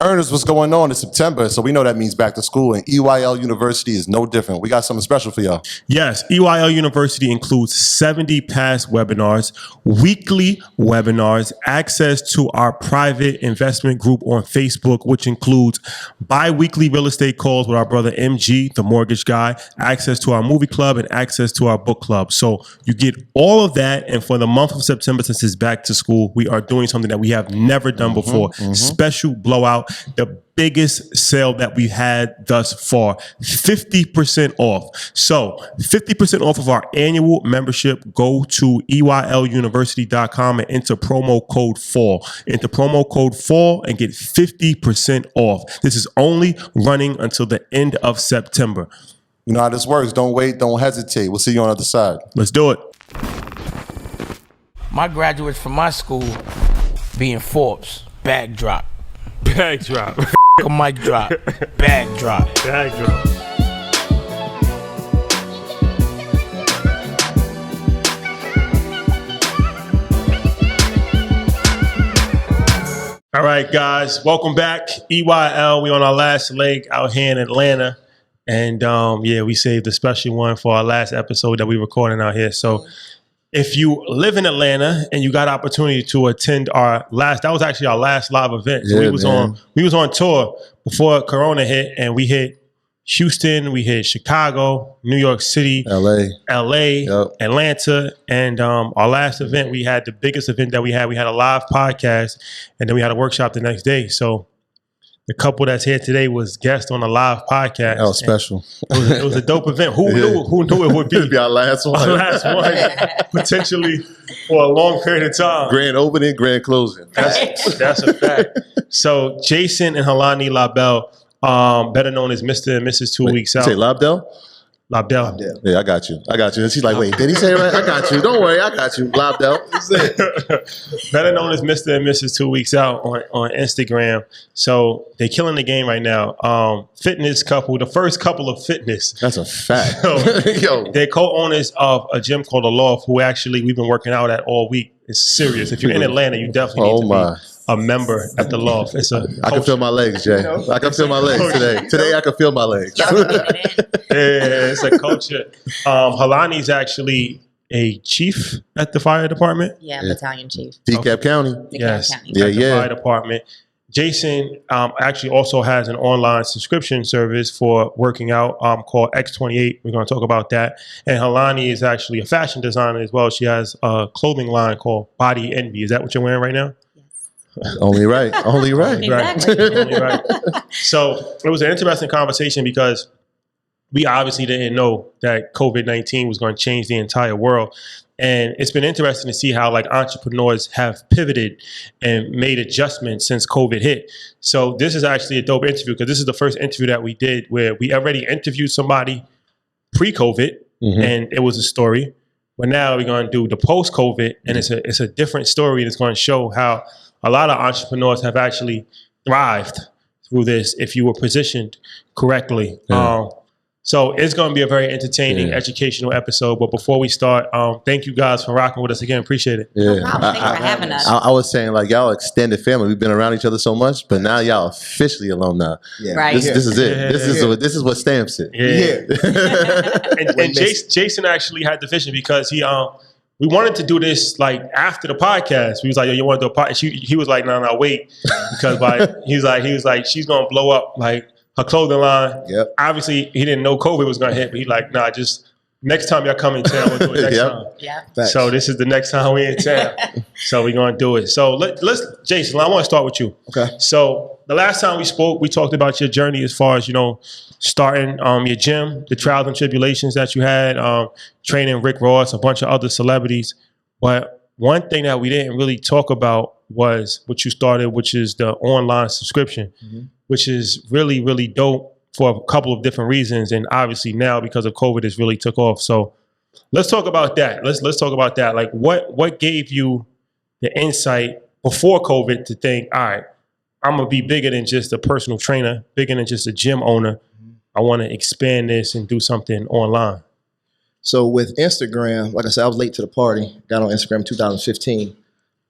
Ernest, what's going on? It's September, so we know that means back to school, and EYL University is no different. We got something special for y'all. Yes, EYL University includes 70 past webinars, weekly webinars, access to our private investment group on Facebook, which includes bi-weekly real estate calls with our brother MG, the mortgage guy, access to our movie club, and access to our book club. So you get all of that, and for the month of September, since it's back to school, we are doing something that we have never done before. Special blowout. The biggest sale that we've had thus far, 50% off. So 50% off of our annual membership. Go to EYLUniversity.com and enter promo code FALL. Enter promo code FALL and get 50% off. This is only running until the end of September. You know how this works. Don't wait. Don't hesitate. We'll see you on the other side. Let's do it. My graduates from my school being Forbes, bag drop. Bag drop. A mic drop. Bag drop. Bag drop. All right, guys, welcome back. EYL, we on our last leg out here in Atlanta. And we saved a special one for our last episode that we recording out here. So if you live in Atlanta and you got opportunity to attend that was actually our last live event. So we was on tour before Corona hit, and we hit Houston, we hit Chicago, New York City, LA, yep. Atlanta, and our last event, we had the biggest event that we had. We had a live podcast, and then we had a workshop the next day. So the couple that's here today was guest on a live podcast. That was special. It was a dope event. Who knew it would be? It'd be our last one. Our last one, potentially for a long period of time. Grand opening, grand closing. That's a fact. So Jason and Halani Lobdel, better known as Mr. and Mrs. 2 Weeks Out. Say Lobdel? Lobdel. Yeah, I got you. And she's like, wait, did he say it right? I got you. Don't worry, I got you. Lobdel. Better known as Mr. and Mrs. 2 Weeks Out on Instagram. So they're killing the game right now. Fitness couple, the first couple of fitness. That's a fact. So, they're co-owners of a gym called The Loft, who actually we've been working out at all week. It's serious. If you're in Atlanta, you definitely need to be a member at The Loft. I can feel my legs, Jay. I can feel my legs today. Today I can feel my legs. It's a culture. Halani's actually a chief at the fire department. Yeah, battalion chief. DeKalb County. Yes. County. The fire department. Jason actually also has an online subscription service for working out called X28. We're going to talk about that. And Halani is actually a fashion designer as well. She has a clothing line called Body Envy. Is that what you're wearing right now? Only right. Exactly. Only right. So it was an interesting conversation because we obviously didn't know that COVID-19 was going to change the entire world. And it's been interesting to see how like entrepreneurs have pivoted and made adjustments since COVID hit. So this is actually a dope interview because this is the first interview that we did where we already interviewed somebody pre-COVID and it was a story. But now we're going to do the post-COVID and it's a different story, and it's going to show how a lot of entrepreneurs have actually thrived through this if you were positioned correctly. So it's going to be a very entertaining, educational episode. But before we start, thank you guys for rocking with us again. Appreciate it. No problem. Thanks for having us. I was saying, like, y'all extended family. We've been around each other so much, but now y'all officially alumni. Yeah. Right. This is it. This is what stamps it. And Jason actually had the vision because we wanted to do this like after the podcast. We was like, yo, you want to do a podcast? He was like, no, wait, because he was like, she's gonna blow up like her clothing line. Yep. Obviously, he didn't know COVID was gonna hit, but he like, nah, just next time y'all come in town, we'll do it next time. Yeah. So this is the next time we in town. So we're gonna do it. So let's Jason, I want to start with you. Okay. So the last time we spoke, we talked about your journey as far as, starting your gym, the trials and tribulations that you had, training Rick Ross, a bunch of other celebrities. But one thing that we didn't really talk about was what you started, which is the online subscription, which is really, really dope for a couple of different reasons. And obviously now because of COVID, it's really took off. So let's talk about that. Let's talk about that. Like what gave you the insight before COVID to think, all right, I'm going to be bigger than just a personal trainer, bigger than just a gym owner. I want to expand this and do something online. So with Instagram, like I said, I was late to the party. Got on Instagram in 2015.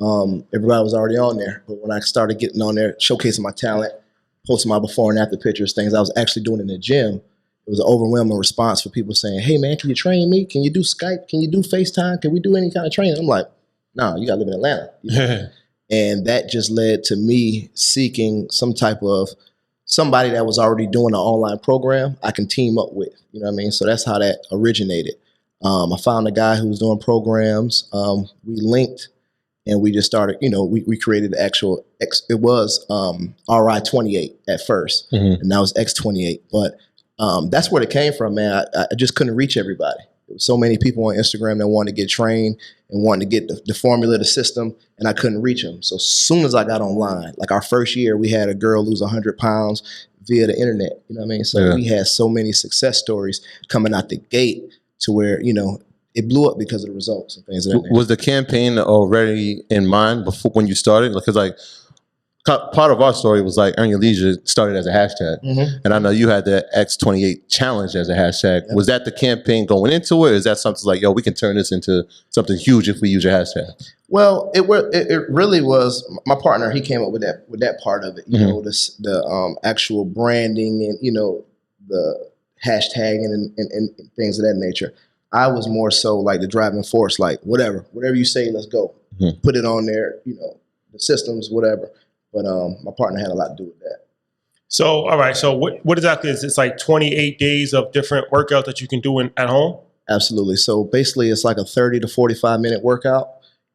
Everybody was already on there. But when I started getting on there, showcasing my talent, posting my before and after pictures, things I was actually doing in the gym. It was an overwhelming response for people saying, hey man, can you train me? Can you do Skype? Can you do FaceTime? Can we do any kind of training? I'm like, no, you gotta live in Atlanta. You know? And that just led to me seeking some type of somebody that was already doing an online program I can team up with. You know what I mean? So that's how that originated. I found a guy who was doing programs. We linked and we just started, we created the actual, it was RI28 at first, and now it's X28. But that's where it came from, man. I just couldn't reach everybody. There was so many people on Instagram that wanted to get trained and wanted to get the formula, the system, and I couldn't reach them. So as soon as I got online, like our first year, we had a girl lose 100 pounds via the internet. You know what I mean? So we had so many success stories coming out the gate to where, it blew up because of the results and things like that. Was the campaign already in mind before when you started? Because part of our story was like Earn Your Leisure started as a hashtag. And I know you had the X28 challenge as a hashtag. Yep. Was that the campaign going into it? Or is that something like, yo, we can turn this into something huge if we use your hashtag? Well, it really was my partner. He came up with that part of it, the actual branding and, the hashtagging and things of that nature. I was more so like the driving force, like whatever you say, let's go. Put it on there, the systems, whatever. But my partner had a lot to do with that. So, all right. So what exactly is this, like 28 days of different workouts that you can do at home? Absolutely. So basically it's like a 30 to 45 minute workout.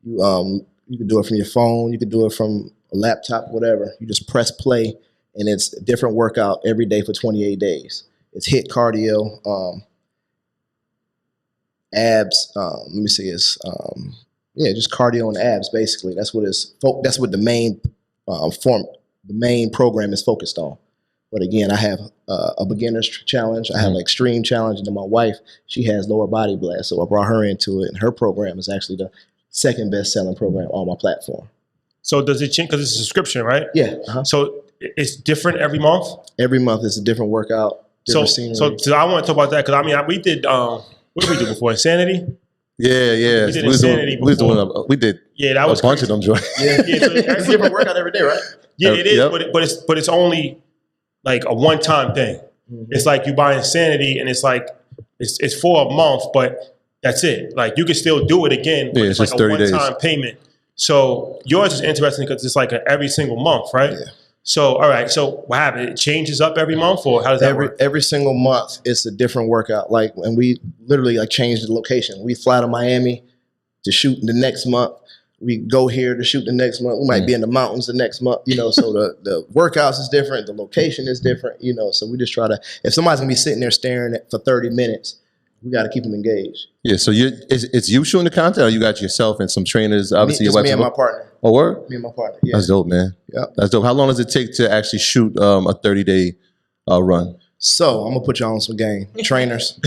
You can do it from your phone. You can do it from a laptop, whatever. You just press play and it's a different workout every day for 28 days. It's HIIT cardio, abs. Let me see. It's just cardio and abs. Basically, that's what the main the main program is focused on. But again, I have a beginner's challenge. I have an extreme challenge, and then my wife, she has lower body blast, so I brought her into it, and her program is actually the second best selling program on my platform. So does it change because it's a subscription, right? Yeah. So it's different every month. Every month is a different workout. Different scenery. So I want to talk about that because we did. What did we do before? Insanity? Yeah. We did Insanity before. We did that was a bunch crazy. of them joints. So it's a different workout every day, right? Yeah, it is, but it's only like a one-time thing. It's like you buy Insanity and it's like it's for a month, but that's it. Like you can still do it again. But Yeah, it's just like a 30 one-time days. payment. So yours is interesting because it's like every single month, right? Yeah. So all right. So what happened? It changes up every month, or how does that work? Every single month, it's a different workout. Like, and we literally like changed the location. We fly to Miami to shoot the next month. We go here to shoot the next month. We might be in the mountains the next month, so the workouts is different. The location is different, so we just try to, if somebody's gonna be sitting there staring for 30 minutes, we got to keep them engaged. Yeah, so it's you shooting the content, or you got yourself and some trainers, obviously your Just wife. me and my partner. Oh, word? Me and my partner, yeah. That's dope, man. Yeah. That's dope. How long does it take to actually shoot a 30-day run? So I'm gonna put y'all on some game. Trainers.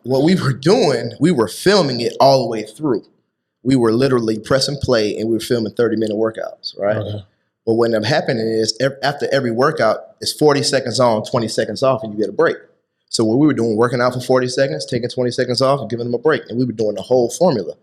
What we were doing, we were filming it all the way through. We were literally pressing play and we were filming 30-minute workouts, right? Okay. But what ended up happening is after every workout, it's 40 seconds on, 20 seconds off, and you get a break. So what we were doing, working out for 40 seconds, taking 20 seconds off and giving them a break. And we were doing the whole formula.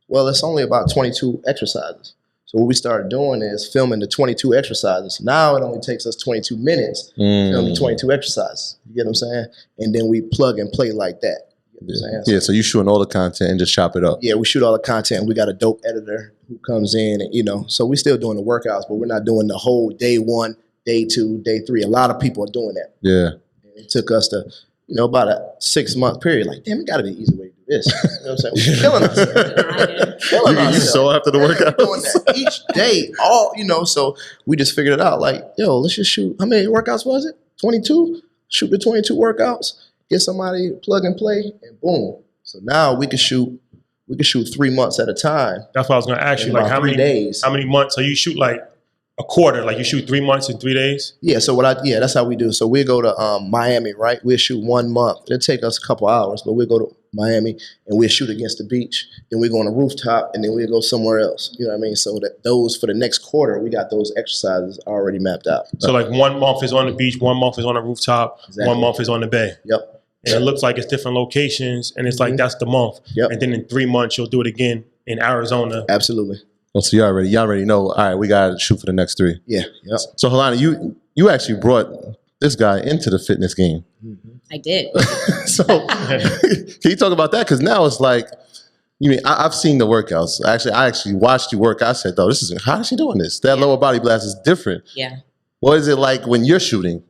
Well, it's only about 22 exercises. So what we started doing is filming the 22 exercises. Now it only takes us 22 minutes to film the 22 exercises. You get what I'm saying? And then we plug and play like that. You know what I'm saying? So you shooting all the content and just chop it up. Yeah, we shoot all the content. We got a dope editor who comes in and, so we're still doing the workouts, but we're not doing the whole day 1, day 2, day 3. A lot of people are doing that. Yeah. And it took us to, about a 6-month period. Like, damn, it got to be an easy way to do this. You know what I'm saying? We're killing us. You saw after the workout? Doing that each day, so we just figured it out. Like, yo, let's just shoot. How many workouts was it? 22? Shoot the 22 workouts, get somebody plug and play, and boom. So now we can shoot 3 months at a time. That's what I was going to ask you. Like how many days? How many months? So you shoot like a quarter, like you shoot 3 months in 3 days? Yeah, so that's how we do. So we go to Miami, right? We'll shoot 1 month. It'll take us a couple hours, but we'll go to Miami and we'll shoot against the beach. Then we go on a rooftop and then we'll go somewhere else. You know what I mean? So that those for the next quarter, we got those exercises already mapped out. So like 1 month is on the beach, 1 month is on a rooftop, Exactly. 1 month is on the bay. Yep. And it looks like it's different locations and it's like that's the month. Yep. And then in 3 months you'll do it again in Arizona. Absolutely. Oh, so y'all already know. All right, we got to shoot for the next 3. Yeah. Yep. So Halani, you actually brought this guy into the fitness game. I did. So can you talk about that? Because now it's like, you mean I've seen the workouts. I actually watched you work. I said, "Oh, how is she doing this? That lower body blast is different." Yeah. What is it like when you're shooting?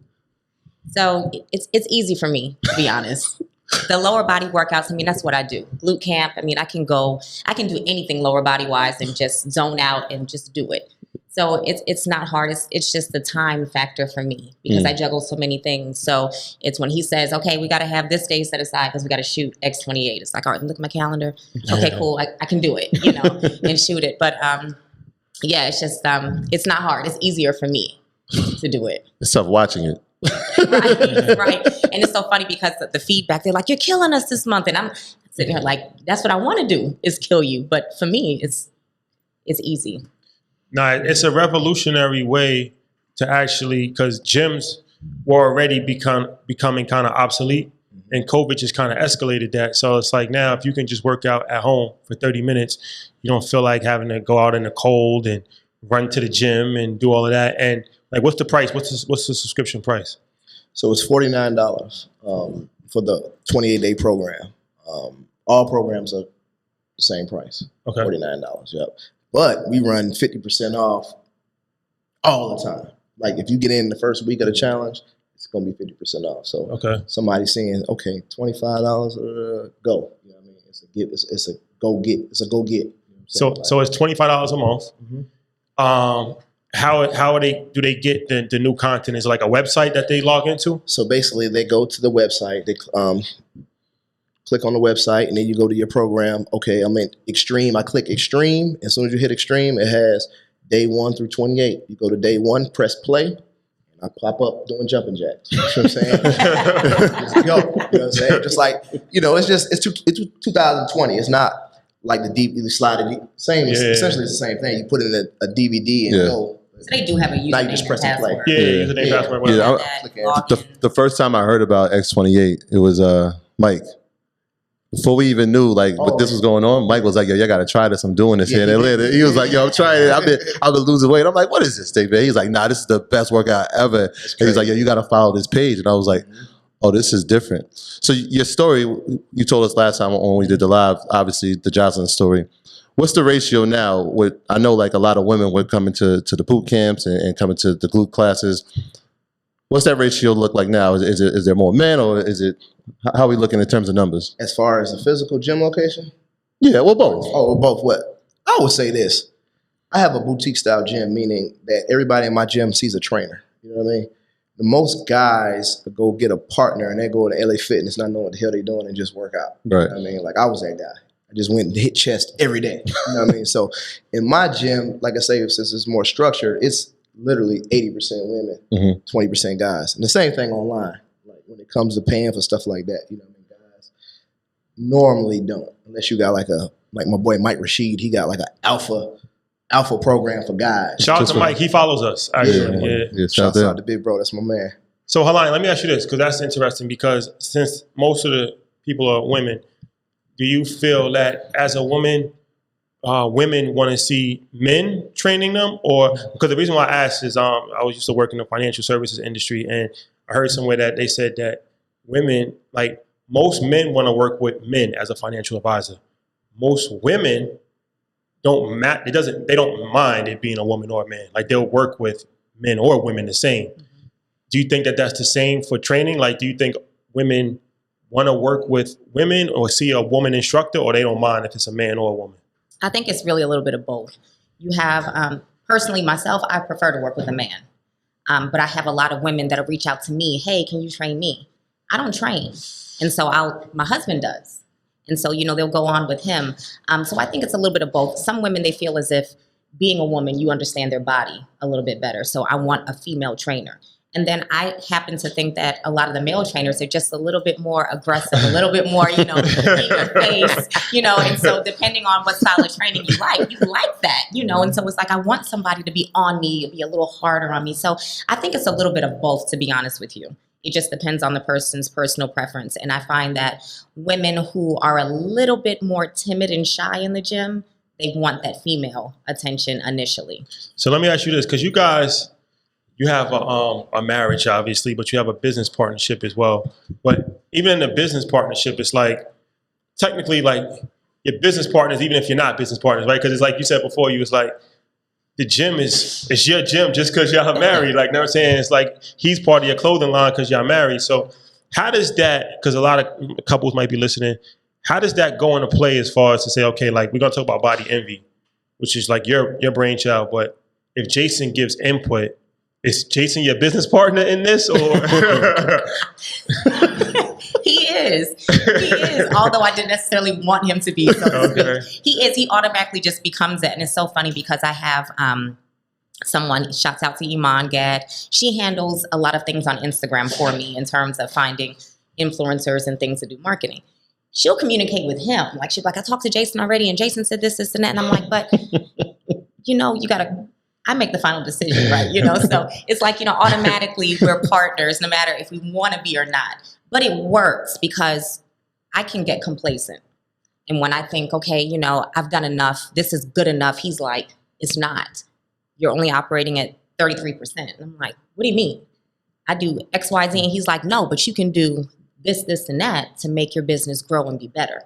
So it's easy for me, to be honest. The lower body workouts, I mean, that's what I do. Glute camp, I mean, I can do anything lower body wise and just zone out and just do it. So it's not hard. It's just the time factor for me because I juggle so many things. So it's when he says, okay, we got to have this day set aside because we got to shoot X28. It's like, all right, look at my calendar. Okay, cool. I can do it, and shoot it. But yeah, it's just, it's not hard. It's easier for me to do it. It's tough watching it. Right. And it's so funny because the feedback, they're like, you're killing us this month. And I'm sitting here like, that's what I want to do is kill you. But for me, it's easy. No, it's a revolutionary way to actually, because gyms were already becoming kind of obsolete, and COVID just kind of escalated that. So it's like now, if you can just work out at home for 30 minutes, you don't feel like having to go out in the cold and run to the gym and do all of that. And like, what's the price? What's the subscription price? So it's $49 for the 28-day program. All programs are the same price. Okay. $49. Yep. But we run 50% off all the time. Like if you get in the first week of the challenge, it's going to be 50% off. So somebody's saying, okay, $25, go. You know what I mean? It's a go get. It's a go get. You know so it's $25 a month. Mm-hmm. How do they get the new content? Is it like a website that they log into? So basically they go to the website, they click on the website, and then you go to your program. Okay, I'm in Extreme. I click Extreme. As soon as you hit Extreme, it has day 1 through 28. You go to day 1, press play, and I pop up doing jumping jacks. You know what I'm saying? Just go. You know what I'm saying? Just like, it's 2020. It's not like the DVD slide. Essentially it's the same thing. You put it in a DVD and go. So they do have a username. Now you just press and play. Username, password. The first time I heard about X28, it was Mike. Before we even knew what this was going on, Mike was like, "Yo, y'all gotta try this. I'm doing this here in Atlanta." He was like, "Yo, I'm trying it. I've been losing weight." I'm like, "What is this, David?" He's like, "Nah, this is the best workout ever." And he's like, "Yo, you gotta follow this page." And I was like, "Oh, this is different." So your story, you told us last time when we did the live, obviously the Jocelyn story. What's the ratio now? I know a lot of women would come into the boot camps and coming to the glute classes. What's that ratio look like now? Is there more men, or is it? How are we looking in terms of numbers? As far as a physical gym location? Yeah, well, both. Oh, both what? I would say this. I have a boutique style gym, meaning that everybody in my gym sees a trainer. You know what I mean? The most guys go get a partner and they go to LA Fitness not knowing what the hell they're doing and just work out. Right. You know what I mean? Like I was that guy. I just went and hit chest every day. You know what I mean? So in my gym, like I say, since it's more structured, it's literally 80% women, 20% guys. And the same thing online. When it comes to paying for stuff like that, guys normally don't, unless you got like my boy Mike Rashid, he got like an alpha program for guys. Shout out to Mike, he follows us actually. Yeah. Shout out to Big Bro, that's my man. So Halani, let me ask you this, because that's interesting, because since most of the people are women, do you feel that as a woman, women want to see men training them? Or, because the reason why I asked is I was used to work in the financial services industry, and I heard somewhere that they said that women, most men want to work with men as a financial advisor. Most women don't they don't mind it being a woman or a man. They'll work with men or women the same. Do you think that that's the same for training? Do you think women want to work with women or see a woman instructor, or they don't mind if it's a man or a woman? I think it's really a little bit of both. You have, personally myself, I prefer to work with a man. But I have a lot of women that'll reach out to me. Hey, can you train me? I don't train. And so my husband does. And so, they'll go on with him. So I think it's a little bit of both. Some women, they feel as if being a woman, you understand their body a little bit better. So I want a female trainer. And then I happen to think that a lot of the male trainers are just a little bit more aggressive, a little bit more, in your face, and so depending on what style of training you like that, and so it's like, I want somebody to be on me, be a little harder on me. So I think it's a little bit of both, to be honest with you. It just depends on the person's personal preference. And I find that women who are a little bit more timid and shy in the gym, they want that female attention initially. So let me ask you this, because you guys, you have a marriage, obviously, but you have a business partnership as well. But even in a business partnership, it's like technically like your business partners, even if you're not business partners, right? Because it's like you said before, you was like, the gym is your gym just because y'all married. Like, you know what I'm saying? It's like he's part of your clothing line because y'all married. So how does that, because a lot of couples might be listening, how does that go into play as far as to say, okay, like we're going to talk about body envy, which is like your brainchild, but if Jason gives input, is Jason your business partner in this, or? He is. Although I didn't necessarily want him to be. So Okay. He is. He automatically just becomes it. And it's so funny because I have someone, shouts out to Iman Gad. She handles a lot of things on Instagram for me in terms of finding influencers and things to do marketing. She'll communicate with him. Like, she'll be like, I talked to Jason already, and Jason said this, and that. And I'm like, but, I make the final decision, right? So it's like, automatically we're partners no matter if we want to be or not. But it works because I can get complacent. And when I think, okay, I've done enough, this is good enough, he's like, it's not. You're only operating at 33%. And I'm like, what do you mean? I do X, Y, Z. And he's like, no, but you can do this, this, and that to make your business grow and be better.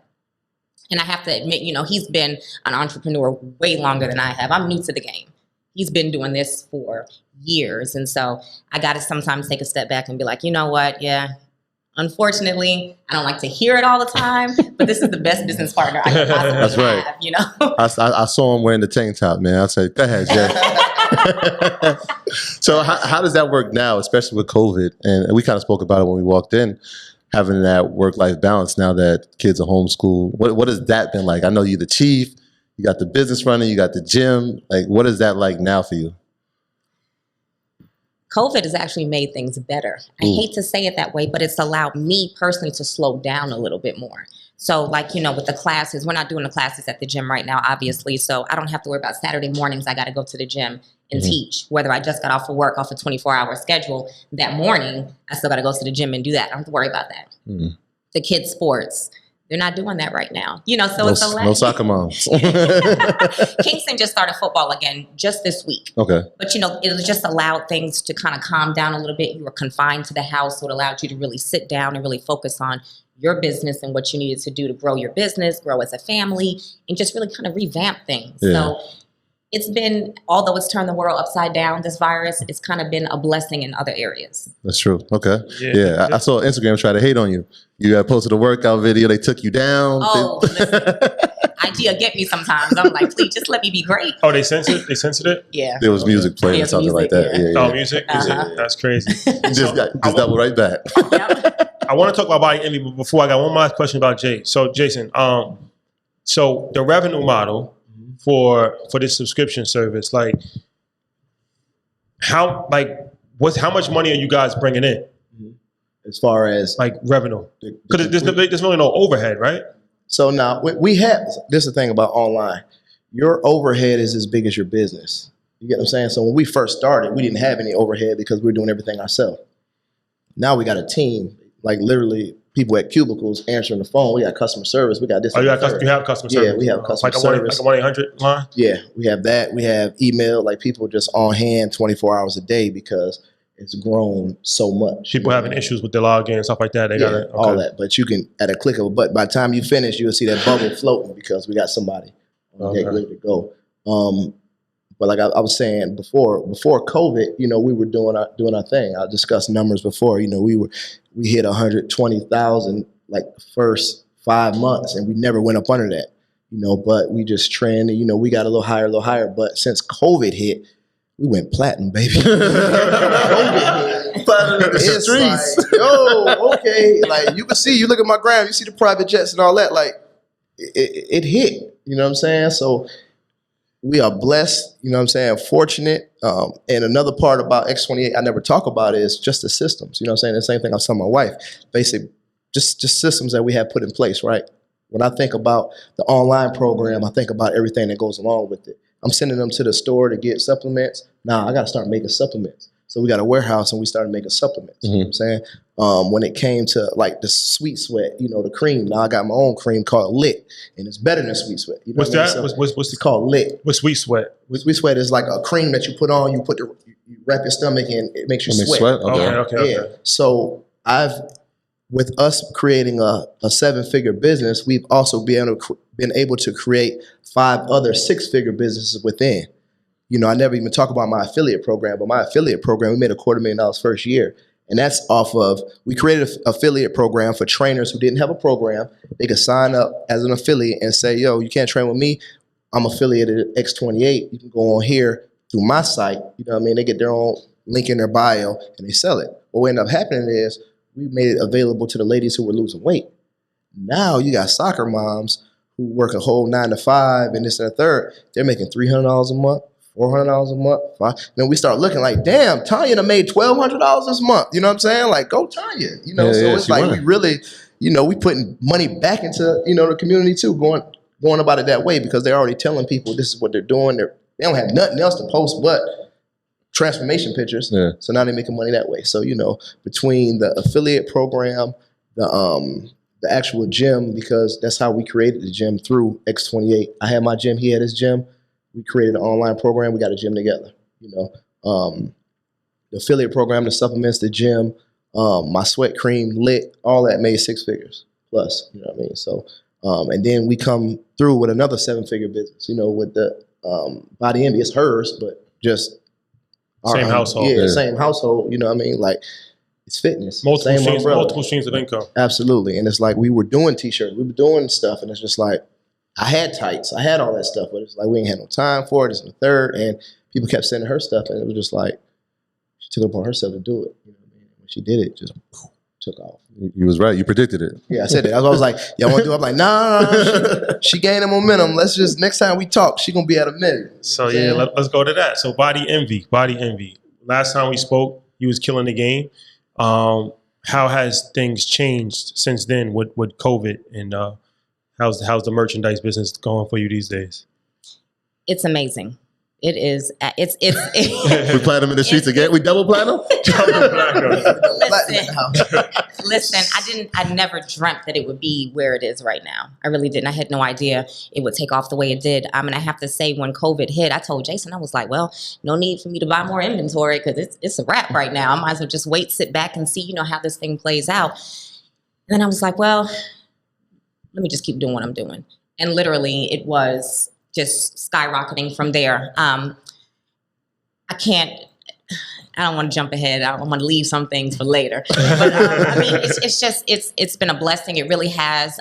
And I have to admit, he's been an entrepreneur way longer than I have. I'm new to the game. He's been doing this for years. And so I got to sometimes take a step back and be like, you know what? Yeah, unfortunately, I don't like to hear it all the time, but this is the best business partner I can possibly That's right. have, I saw him wearing the tank top, man. I said, go ahead, Jay. So how does that work now, especially with COVID? And we kind of spoke about it when we walked in, having that work-life balance now that kids are homeschooled. What has that been like? I know you're the chief. You got the business running, you got the gym. Like, what is that like now for you? COVID has actually made things better. I hate to say it that way, but it's allowed me personally to slow down a little bit more. So like, with the classes, we're not doing the classes at the gym right now, obviously. So I don't have to worry about Saturday mornings. I got to go to the gym and teach. Whether I just got off of work, off a 24-hour schedule, that morning, I still got to go to the gym and do that. I don't have to worry about that. The kids' sports, they're not doing that right now. So it's a lot. No soccer moms. Kingston just started football again just this week. Okay. But, it just allowed things to kind of calm down a little bit. You were confined to the house, so it allowed you to really sit down and really focus on your business and what you needed to do to grow your business, grow as a family, and just really kind of revamp things. Yeah. So it's been, although it's turned the world upside down, this virus, it's kind of been a blessing in other areas. That's true. Okay. Yeah. I saw Instagram try to hate on you. You posted a workout video. They took you down. Oh, listen. Idea get me sometimes. I'm like, please, just let me be great. Oh, they censored it? Yeah. There was music playing or something like that. Yeah. Oh, music? That's crazy. just double right back. I want to talk about body envy, but before I got one last question about Jay. So, Jason, so the revenue model for this subscription service, like how much money are you guys bringing in? As far as like revenue, because there's really no overhead, right? So now we have, this is the thing about online. Your overhead is as big as your business. You get what I'm saying? So when we first started, we didn't have any overhead because we were doing everything ourselves. Now we got a team, like literally people at cubicles answering the phone. We got customer service. We got this. Oh, you have customer service? Yeah, we have customer service. Like a 1-800 line? Yeah, we have that. We have email, like people just on hand 24 hours a day because it's grown so much. People having issues with their login and stuff like that. They got it. Okay. All that. But you can, at a click of a button, by the time you finish, you'll see that bubble floating because we got somebody ready to go. But like I was saying before COVID, we were doing our thing. I discussed numbers before. We hit 120,000 like the first 5 months, and we never went up under that. But we just trended. We got a little higher. But since COVID hit, we went platinum, baby. Platinum in the streets. Like, okay. Like you can see, you look at my gram, you see the private jets and all that. Like it hit. You know what I'm saying? So we are blessed. You know what I'm saying? Fortunate. And another part about X28 I never talk about is just the systems. You know what I'm saying? The same thing I was telling my wife. Basically, just systems that we have put in place. Right. When I think about the online program, I think about everything that goes along with it. I'm sending them to the store to get supplements. Now I got to start making supplements. So we got a warehouse and we started making supplements. You know what I'm saying? When it came to like the Sweet Sweat, the cream, now I got my own cream called Lit, and it's better than Sweet Sweat. What's that? So what's it called? Lit. What's Sweet Sweat? Sweet Sweat is like a cream that you put on. You put wrap your stomach and it makes you Let me sweat. Okay. So with us creating a 7-figure business, we've also been able to create 5 other 6-figure businesses within. You know, I never even talk about my affiliate program, but my affiliate program, we made $250,000 first year. And that's off of, we created an affiliate program for trainers who didn't have a program. They could sign up as an affiliate and say, yo, you can't train with me. I'm affiliated at X28. You can go on here through my site. You know what I mean? They get their own link in their bio and they sell it. What ended up happening is we made it available to the ladies who were losing weight. Now you got soccer moms who work a whole 9 to 5 and this and the third. They're making $300 a month. $400 a month. Then we start looking like, damn, Tanya done made $1,200 this month. You know what I'm saying? Like, go Tanya. You know, it's like we really, you know, we putting money back into, you know, the community too, going about it that way because they're already telling people this is what they're doing. They don't have nothing else to post but transformation pictures. Yeah. So now they're making money that way. So, you know, between the affiliate program, the actual gym, because that's how we created the gym through X28. I had my gym, he had his gym. We created an online program. We got a gym together. You know, the affiliate program, the supplements, the gym, my sweat cream, lit, all that made 6 figures plus. You know what I mean? So, and then we come through with another 7-figure business. You know, with the Body Envy, it's hers, but just same household. Yeah, same household. You know what I mean? Like it's fitness. Multiple streams of income. Absolutely, and it's like we were doing t-shirts, we were doing stuff, and it's just like. I had tights, I had all that stuff, but it's like we ain't had no time for it. It's in the third, and people kept sending her stuff, and it was just like she took it upon herself to do it. You know what I mean? When she did it, just took off. You was right. You predicted it. Yeah, I said that. I was like, y'all want to do it? I'm like, nah. She gaining momentum. Let's just next time we talk, she gonna be at 1 million. So yeah, let's go to that. So Body Envy. Last time we spoke, you was killing the game. How has things changed since then with COVID and how's the merchandise business going for you these days? It's amazing. It is. It's. We platinum in the streets again. We double platinum. Listen. I never dreamt that it would be where it is right now. I really didn't. I had no idea it would take off the way it did. I mean, I have to say, when COVID hit, I told Jason, I was like, well, no need for me to buy more inventory because it's a wrap right now. I might as well just wait, sit back, and see, you know, how this thing plays out. And then I was like, well. Let me just keep doing what I'm doing. And literally it was just skyrocketing from there. I don't want to jump ahead. I want to leave some things for later. But I mean, it's been a blessing. It really has.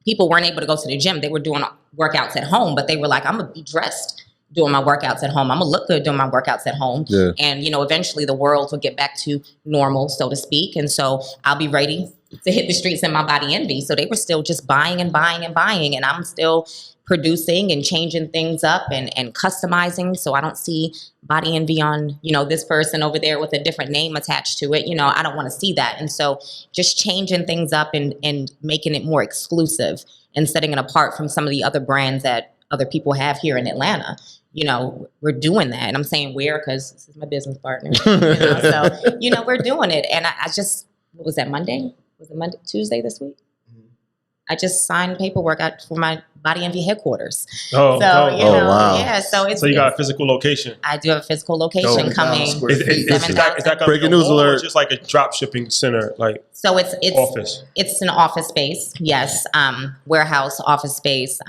People weren't able to go to the gym. They were doing workouts at home, but they were like, I'm going to be dressed doing my workouts at home. I'm going to look good doing my workouts at home. Yeah. And, you know, eventually the world will get back to normal, so to speak. And so I'll be ready to hit the streets in my Body Envy. So they were still just buying and buying and buying. And I'm still producing and changing things up and customizing. So I don't see Body Envy on, you know, this person over there with a different name attached to it. You know, I don't want to see that. And so just changing things up and making it more exclusive and setting it apart from some of the other brands that other people have here in Atlanta. You know, we're doing that. And I'm saying where, because this is my business partner. You know, so, you know, we're doing it. And I just, what was that, Monday? Was it Monday, Tuesday this week? I just signed paperwork out for my Body Envy headquarters. Wow. Yeah. So you got a physical location. I do have a physical location coming. Is that breaking news alert? Or just like a drop shipping center, like so it's office. It's an office space. Yes. Warehouse office space.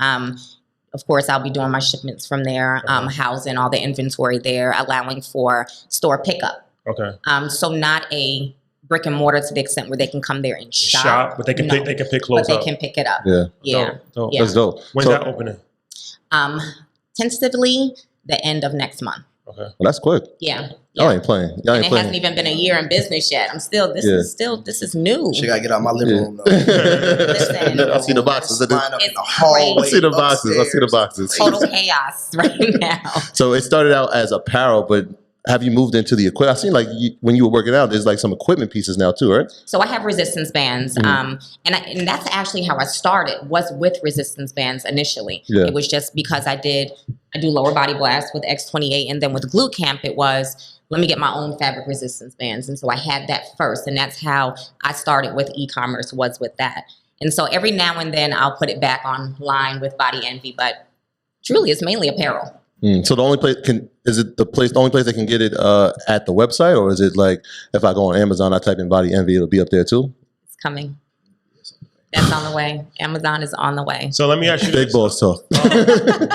Of course, I'll be doing my shipments from there, housing all the inventory there, allowing for store pickup. Okay. So not a brick and mortar to the extent where they can come there and shop, but they can pick clothes up. But they can pick it up. Yeah. Dope. That's dope. When's that opening? Tentatively the end of next month. Okay. Well, that's quick. Yeah. Y'all ain't playing. It hasn't even been a year in business yet. This is new. She gotta get out my living room though. Listen, I see the boxes. I see the boxes. Total chaos right now. So it started out as apparel, but have you moved into the equipment? I seen like when you were working out, there's like some equipment pieces now too, right? So I have resistance bands, and that's actually how I started. Was with resistance bands initially. Yeah. It was just because I do lower body blast with X28, and then with Glute Camp, it was let me get my own fabric resistance bands, and so I had that first, and that's how I started with e-commerce. Was with that, and so every now and then I'll put it back online with Body Envy, but truly it's mainly apparel. So the only place is it the only place they can get it at the website, or is it like if I go on Amazon, I type in Body Envy, it'll be up there too? It's coming. That's on the way. Amazon is on the way. So let me ask you Big this. boss talk.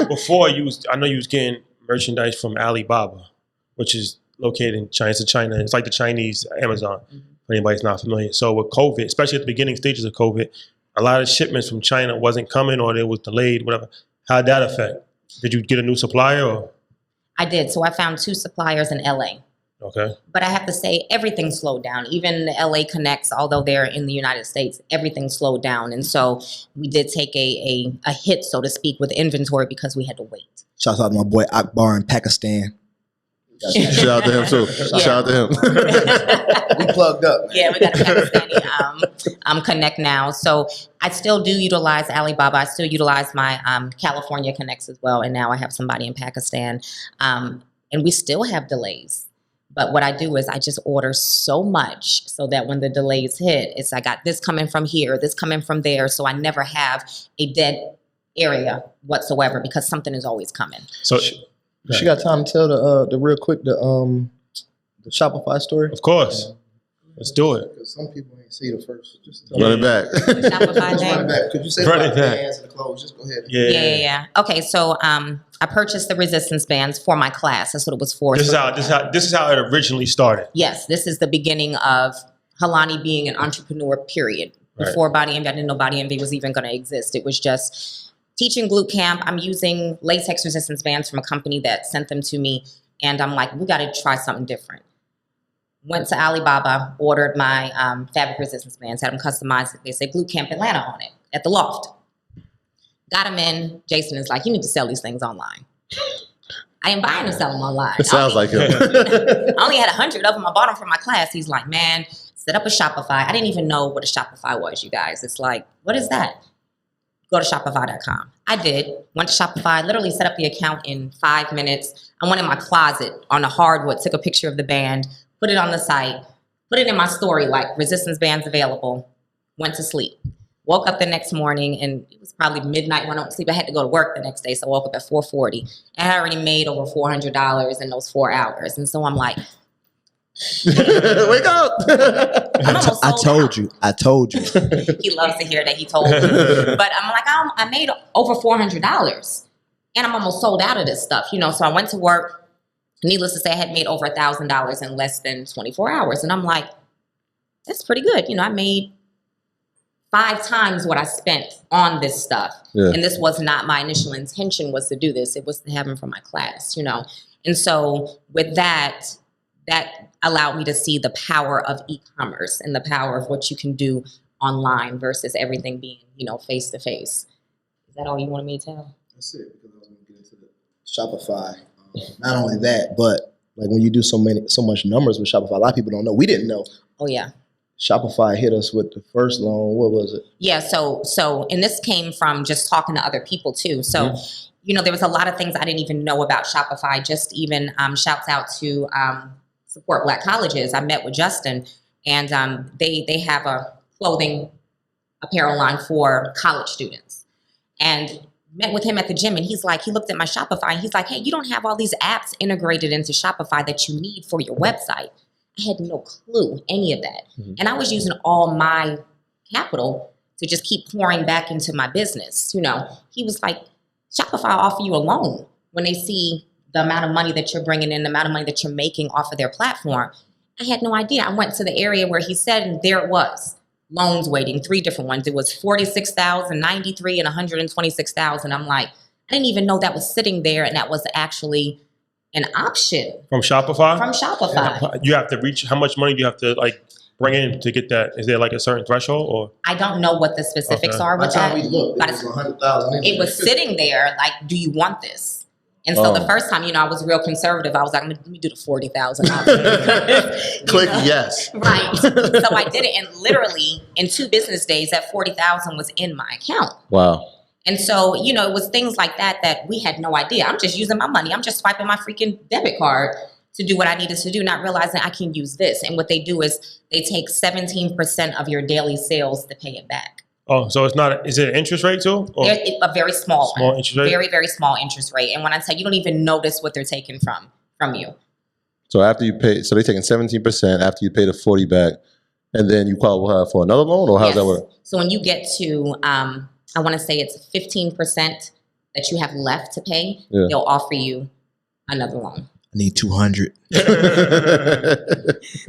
Before I know you was getting merchandise from Alibaba, which is located in China. It's China. It's like the Chinese Amazon, for anybody's not familiar. So with COVID, especially at the beginning stages of COVID, a lot of shipments from China wasn't coming or it was delayed, whatever. How'd that affect? Did you get a new supplier or? I did. So I found 2 suppliers in LA. Okay. But I have to say, everything slowed down. Even the LA Connects, although they're in the United States, everything slowed down. And so we did take a hit, so to speak, with inventory because we had to wait. Shout out to my boy Akbar in Pakistan. Shout out to him too. Shout out to him. We plugged up. Yeah, we got a Pakistani connect now. So I still do utilize Alibaba. I still utilize my California connects as well. And now I have somebody in Pakistan. And we still have delays. But what I do is I just order so much so that when the delays hit, it's I got this coming from here, this coming from there. So I never have a dead area whatsoever because something is always coming. So She got time to tell the real quick the Shopify story. of course, let's do it. Because some people ain't see the first. Just Run it back. Shopify Just thing? run it back. Could you say Run about it the back. hands and the clothes? Just go ahead. Yeah. Okay, so I purchased the resistance bands for my class. That's what it was for. This is how it originally started. Yes, this is the beginning of Halani being an entrepreneur, period. Right. Before Body Envy, I didn't know Body Envy was even going to exist. It was just teaching glute camp. I'm using latex resistance bands from a company that sent them to me. And I'm like, we got to try something different. Went to Alibaba, ordered my fabric resistance bands, had them customized. They say Glute Camp Atlanta on it at the Loft. Got them in. Jason is like, you need to sell these things online. I didn't buy them to sell them online. It sounds like him. I only had 100 of them. I bought them for my class. He's like, man, set up a Shopify. I didn't even know what a Shopify was, you guys. It's like, what is that? Go to Shopify.com. I did. Went to Shopify, literally set up the account in 5 minutes. I went in my closet on the hardwood, took a picture of the band, put it on the site, put it in my story like resistance bands available, went to sleep. Woke up the next morning and it was probably midnight when I went to sleep. I had to go to work the next day, so I woke up at 4:40. I had already made over $400 in those 4 hours. And so I'm like, Wake up. I told you. he loves to hear that he told me. But I'm like, I made over $400 and I'm almost sold out of this stuff, you know? So I went to work. Needless to say, I had made over $1,000 in less than 24 hours. And I'm like, that's pretty good. You know, I made 5 times what I spent on this stuff. Yeah. And this was not my initial intention was to do this. It was to have them for my class, you know? And so with that allowed me to see the power of e-commerce and the power of what you can do online versus everything being, you know, face to face. Is that all you wanted me to tell? That's it, because I was going to get into the Shopify. Not only that, but like when you do so much numbers with Shopify, a lot of people don't know. We didn't know. Oh yeah. Shopify hit us with the first loan. What was it? Yeah. So, and this came from just talking to other people too. So, you know, there was a lot of things I didn't even know about Shopify. Just even shouts out to Support Black Colleges. I met with Justin, and they have a clothing apparel line for college students, and met with him at the gym. And he's like, he looked at my Shopify and he's like, hey, you don't have all these apps integrated into Shopify that you need for your website. I had no clue any of that. And I was using all my capital to just keep pouring back into my business. You know, he was like, Shopify offer you a loan when they see the amount of money that you're bringing in, the amount of money that you're making off of their platform. I had no idea. I went to the area where he said, and there it was, loans waiting, 3 different ones. It was 46,000, 93, and 126,000. I'm like, I didn't even know that was sitting there, and that was actually an option. From Shopify? From Shopify. You have to reach, how much money do you have to like bring in to get that? Is there like a certain threshold or? I don't know what the specifics are with that. We looked, it was 100,000. It was sitting there like, do you want this? And so the first time, you know, I was real conservative. I was like, let me do the 40,000. Click yes. Right. So I did it. And literally in 2 business days, that 40,000 was in my account. Wow. And so, you know, it was things like that we had no idea. I'm just using my money. I'm just swiping my freaking debit card to do what I needed to do, not realizing I can use this. And what they do is they take 17% of your daily sales to pay it back. Oh, so it's not, is it an interest rate too? A very small one. Interest rate? Very, very small interest rate. And when I say you don't even notice what they're taking from, from you. So after you pay, so they're taking 17% after you pay the 40 back, and then you qualify for another loan, or how does that work? So when you get to, I want to say it's 15% that you have left to pay, they'll offer you another loan. I need 200.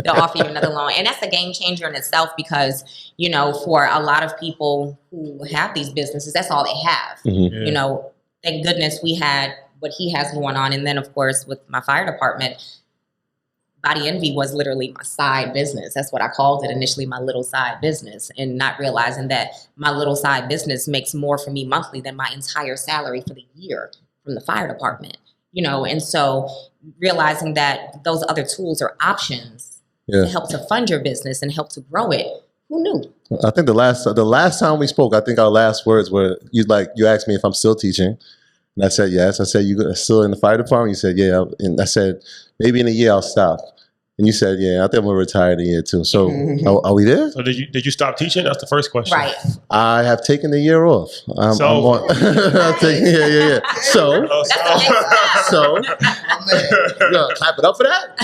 They'll offer you another loan. And that's a game changer in itself because, you know, for a lot of people who have these businesses, that's all they have. You know, thank goodness we had what he has going on. And then, of course, with my fire department, Body Envy was literally my side business. That's what I called it initially, my little side business, and not realizing that my little side business makes more for me monthly than my entire salary for the year from the fire department. You know, and so realizing that those other tools are options to help to fund your business and help to grow it. Who knew? I think the last time we spoke, I think our last words were you asked me if I'm still teaching, and I said yes. I said you still in the fire department? You said yeah, and I said maybe in a year I'll stop. And you said, yeah, I think I'm going to retire in a year too. So are we there? So did you stop teaching? That's the first question. Right. I have taken the year off. I'm taking, yeah. So, you gonna clap it up for that?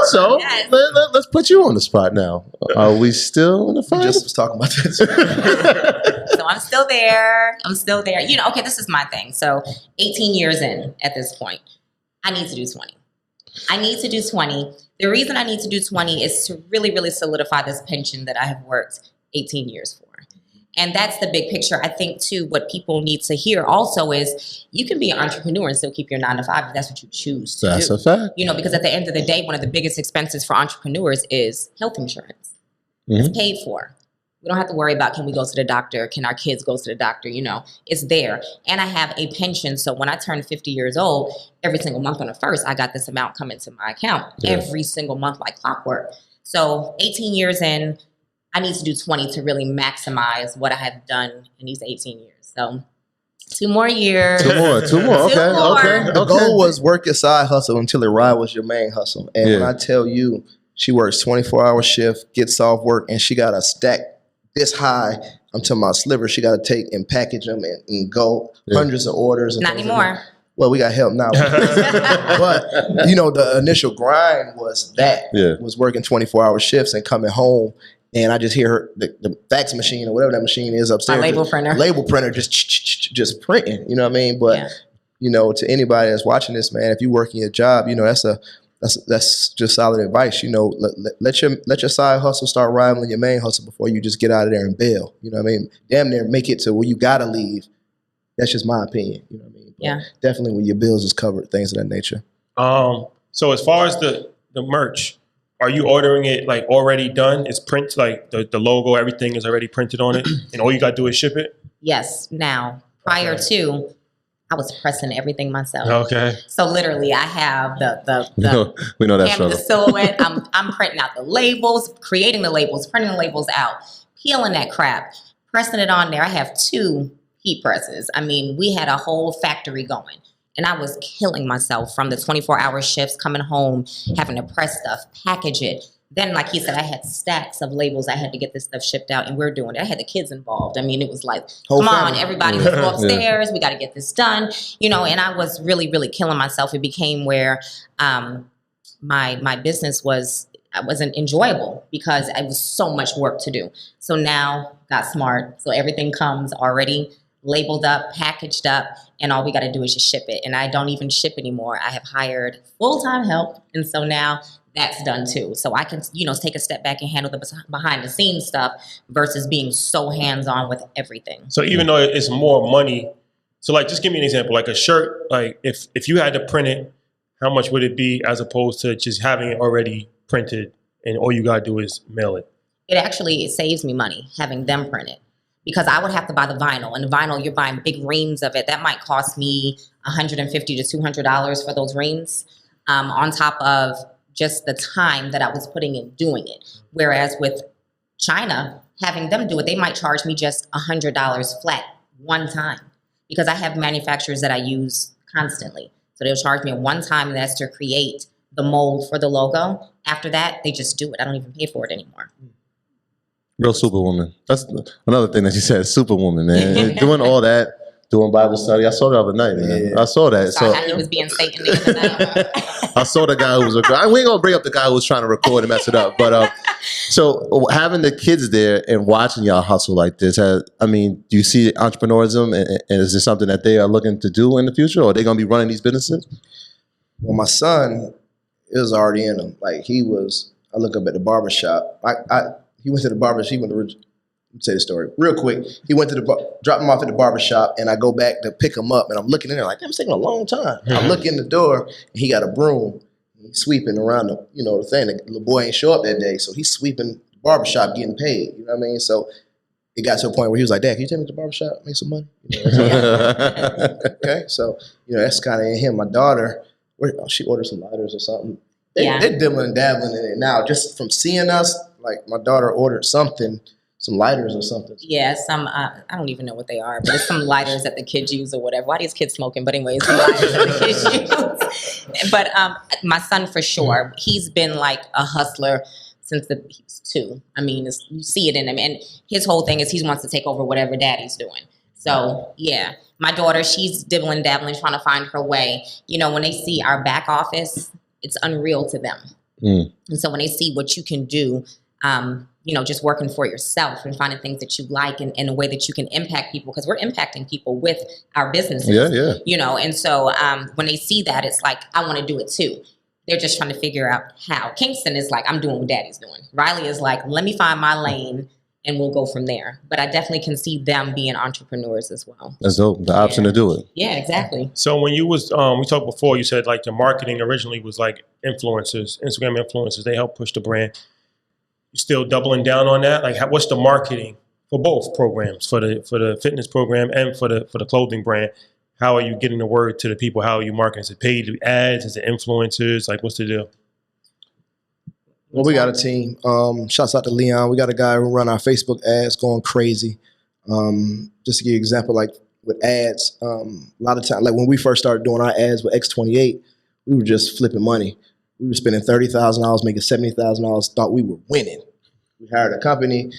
So let's put you on the spot now. Are we still in the fire? Just was talking about this. So I'm still there. You know, okay, this is my thing. So 18 years in at this point, I need to do 20. The reason I need to do 20 is to really, really solidify this pension that I have worked 18 years for. And that's the big picture. I think, too, what people need to hear also is you can be an entrepreneur and still keep your 9 to 5 if that's what you choose to do. That's a fact. You know, because at the end of the day, one of the biggest expenses for entrepreneurs is health insurance. It's paid for. We don't have to worry about, can we go to the doctor? Can our kids go to the doctor? You know, it's there. And I have a pension. So when I turn 50 years old, every single month on the 1st, I got this amount coming to my account every single month like clockwork. So 18 years in, I need to do 20 to really maximize what I have done in these 18 years. So 2 more years. Two more. Okay. The goal was work your side hustle until it rivals your main hustle. And when I tell you, she works 24-hour shift, gets off work, and she got a stack this high. I'm talking about slivers. She got to take and package them and go hundreds of orders. And not anymore. Well, we got help now. But, you know, the initial grind was was working 24-hour shifts and coming home. And I just hear her, the fax machine or whatever that machine is upstairs. My label printer just printing, you know what I mean? But, you know, to anybody that's watching this, man, if you're working your job, you know, that's just solid advice. You know, let your side hustle start rivaling your main hustle before you just get out of there and bail. You know what I mean? Damn near make it to where you got to leave. That's just my opinion. You know what I mean? But definitely when your bills is covered, things of that nature. So as far as the merch, are you ordering it like already done? It's print, like the logo, everything is already printed on it, and all you got to do is ship it? Yes. Now, prior to, I was pressing everything myself. Okay. So literally, I have we know that struggle. The silhouette. I'm printing out the labels, creating the labels, printing the labels out, peeling that crap, pressing it on there. I have 2 heat presses. I mean, we had a whole factory going. And I was killing myself from the 24-hour shifts, coming home, having to press stuff, package it. Then, like he said, I had stacks of labels. I had to get this stuff shipped out, and we're doing it. I had the kids involved. I mean, it was like, come on, everybody, let's go upstairs. We got to get this done. You know, and I was really, really killing myself. It became where my business wasn't enjoyable because it was so much work to do. So now, got smart. So everything comes already labeled up, packaged up, and all we got to do is just ship it. And I don't even ship anymore. I have hired full-time help, and so now that's done too. So I can, you know, take a step back and handle the behind-the-scenes stuff versus being so hands-on with everything. So even though it's more money, so like just give me an example, like a shirt, like if you had to print it, how much would it be as opposed to just having it already printed and all you got to do is mail it? It saves me money having them print it. Because I would have to buy the vinyl. And the vinyl, you're buying big reams of it. That might cost me $150 to $200 for those reams, on top of just the time that I was putting in doing it. Whereas with China, having them do it, they might charge me just $100 flat one time. Because I have manufacturers that I use constantly. So they'll charge me one time, and that's to create the mold for the logo. After that, they just do it. I don't even pay for it anymore. Real superwoman. That's another thing that you said, superwoman, man. Doing all that Doing Bible study. I saw the other night, man. Yeah. I saw that. Saw So how he was being Satan the other night. I saw the guy who was we ain't gonna bring up the guy who was trying to record and mess it up. But so having the kids there and watching y'all hustle like this, do you see entrepreneurism and is this something that they are looking to do in the future, or are they gonna be running these businesses? Well, my son is already in them. Like I look up at the barbershop. He went to the barbershop. Let me tell you the story real quick. He went to dropped him off at the barbershop, and I go back to pick him up, and I'm looking in there like, damn, it's taking a long time. I look in the door, and he got a broom. He's sweeping around the thing. The little boy ain't show up that day, so he's sweeping the barbershop getting paid. You know what I mean? So it got to a point where he was like, Dad, can you take me to the barbershop, make some money? Okay, so that's kind of in him. My daughter, she ordered some lighters or something. They're dibbling and dabbling in it now. Just from seeing us, like my daughter ordered something, some lighters or something. Yeah, some, I don't even know what they are, but it's some lighters that the kids use or whatever. Why are these kids smoking? But anyways, some lighters that the kids use. But my son, for sure, he's been like a hustler since he was 2. You see it in him. And his whole thing is he wants to take over whatever daddy's doing. So, yeah. My daughter, she's dibbling, dabbling, trying to find her way. When they see our back office, it's unreal to them. And so when they see what you can do, just working for yourself and finding things that you like and in a way that you can impact people, because we're impacting people with our businesses. Yeah. And so when they see that, it's like, I want to do it too. They're just trying to figure out how. Kingston is like, I'm doing what daddy's doing. Riley is like, let me find my lane and we'll go from there. But I definitely can see them being entrepreneurs as well. That's dope. The option to do it. Yeah, exactly. So when you was, we talked before, you said like the marketing originally was like influencers, Instagram influencers. They help push the brand. You still doubling down on that? Like, what's the marketing for both programs, for the fitness program and for the clothing brand? How are you getting the word to the people? How are you marketing? Is it paid ads? Is it influencers? Like, what's the deal? Well, we got a team. Shouts out to Leon. We got a guy who run our Facebook ads going crazy. Just to give you an example, like with ads, a lot of time, like when we first started doing our ads with X28, we were just flipping money. We were spending $30,000, making $70,000, thought we were winning. We hired a company,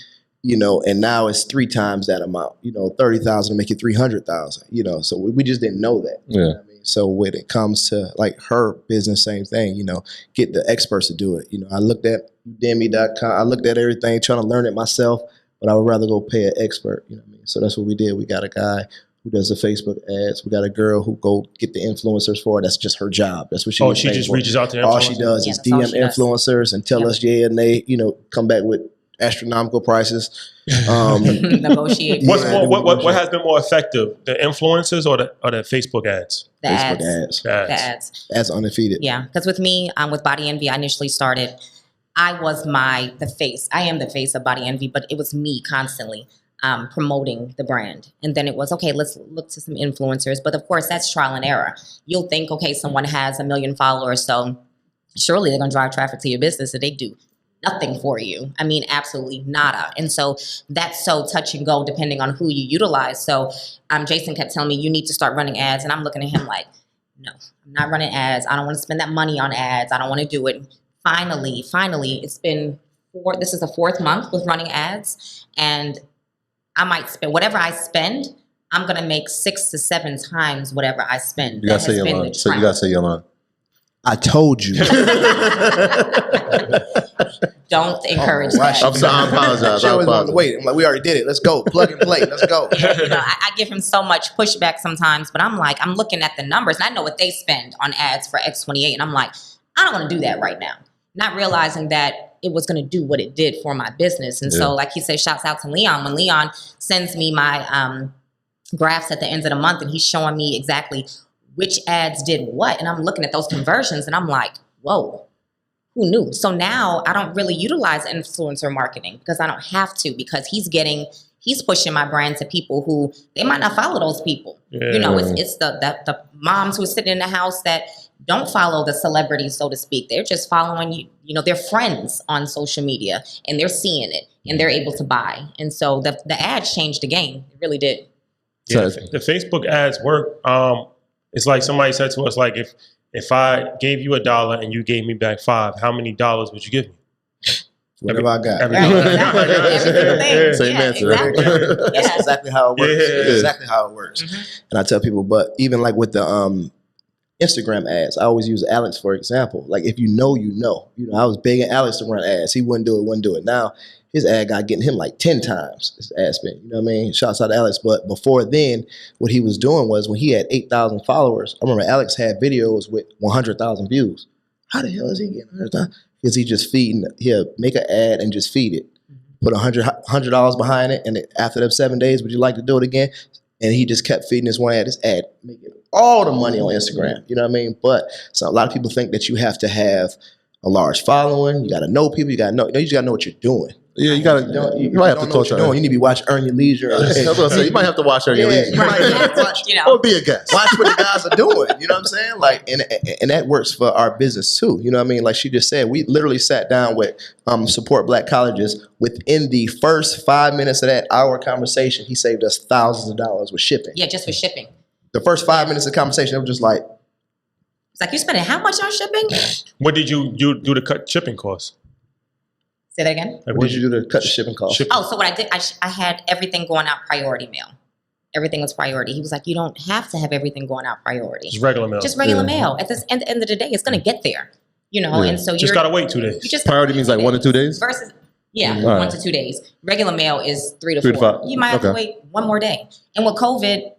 and now it's 3 times that amount, 30,000 to make it 300,000, so we just didn't know that. Yeah. You know what I mean? So when it comes to like her business, same thing, get the experts to do it. I looked at Udemy.com, I looked at everything, trying to learn it myself, but I would rather go pay an expert, So that's what we did. We got a guy who does the Facebook ads. We got a girl who go get the influencers for it. That's just her job. That's what she. She just reaches out to influencers? All she does is DM influencers and tell us and they, come back with astronomical prices. Negotiate. What has been more effective, the influencers or the Facebook ads? The Facebook ads. That's undefeated. Yeah, because with me, with Body Envy, I initially started. I was the face. I am the face of Body Envy, but it was me constantly promoting the brand. And then it was, okay, let's look to some influencers. But of course, that's trial and error. You'll think, okay, someone has 1 million followers, so surely they're going to drive traffic to your business, and they do nothing for you. Absolutely nada. And so that's so touch and go depending on who you utilize. So Jason kept telling me, you need to start running ads. And I'm looking at him like, no, I'm not running ads. I don't want to spend that money on ads. I don't want to do it. Finally, it's been this is the 4th month with running ads. And I might spend whatever I spend, I'm going to make 6 to 7 times whatever I spend. You got to say your line. So you got to say your line. I told you. Don't encourage that. I'm sorry, I apologize. She always wanted to wait. I'm like, we already did it. Let's go. Plug and play. Let's go. I give him so much pushback sometimes, but I'm like, I'm looking at the numbers and I know what they spend on ads for X28. And I'm like, I don't want to do that right now. Not realizing that it was going to do what it did for my business. And so, like he said, shouts out to Leon. When Leon sends me my graphs at the end of the month and he's showing me exactly which ads did what. And I'm looking at those conversions and I'm like, whoa, who knew? So now I don't really utilize influencer marketing because I don't have to, because he's pushing my brand to people who they might not follow those people. Yeah. It's the moms who are sitting in the house that don't follow the celebrities, so to speak. They're just following their friends on social media and they're seeing it and they're able to buy. And so the ads changed the game. It really did. Yeah, the Facebook ads work. It's like somebody said to us, like, if I gave you $1 and you gave me back $5, how many dollars would you give me? Whatever I got. Everything. Right, exactly. Every single thing. Same Yeah, answer. exactly. That's Yeah. exactly how it works. Yeah. That's exactly how it works. And I tell people, but even like with the Instagram ads, I always use Alex for example. Like if you know, you know. I was begging Alex to run ads. He wouldn't do it. Now his ad guy getting him like 10 times his ad spend. You know what I mean? Shouts out to Alex. But before then, what he was doing was when he had 8,000 followers, I remember Alex had videos with 100,000 views. How the hell is he getting 100,000? Because he just he'll make an ad and just feed it. Put $100 behind it, and after them 7 days, would you like to do it again? And he just kept feeding this one ad, making all the money on Instagram. You know what I mean? But so a lot of people think that you have to have a large following. You got to know people. You just got to know what you're doing. Yeah, you might have to coach her. You need to be watching Earn Your Leisure. That's what I say. You might have to watch Earn Your Leisure. You might have to watch, Or be a guest. watch what the guys are doing. You know what I'm saying? Like, and that works for our business too. You know what I mean? Like she just said, we literally sat down with Support Black Colleges. Within the first 5 minutes of that hour conversation, he saved us thousands of dollars with shipping. Yeah, just for shipping. The first 5 minutes of conversation, it was just like, It's like, you spending how much on shipping? What did you do to cut shipping costs? Say that again. Like, what did you do to cut the shipping cost? Oh, so what I did, I had everything going out priority mail. Everything was priority. He was like, you don't have to have everything going out priority. Just regular mail. Just regular mail. At the end of the day, it's going to get there. And so Just gotta wait 2 days. You just Priority means like 1 to 2 days? versus 1 right. to 2 days. Regular mail is 3 to 3 to 4. 5. You might have to Okay. wait one more day. And with COVID,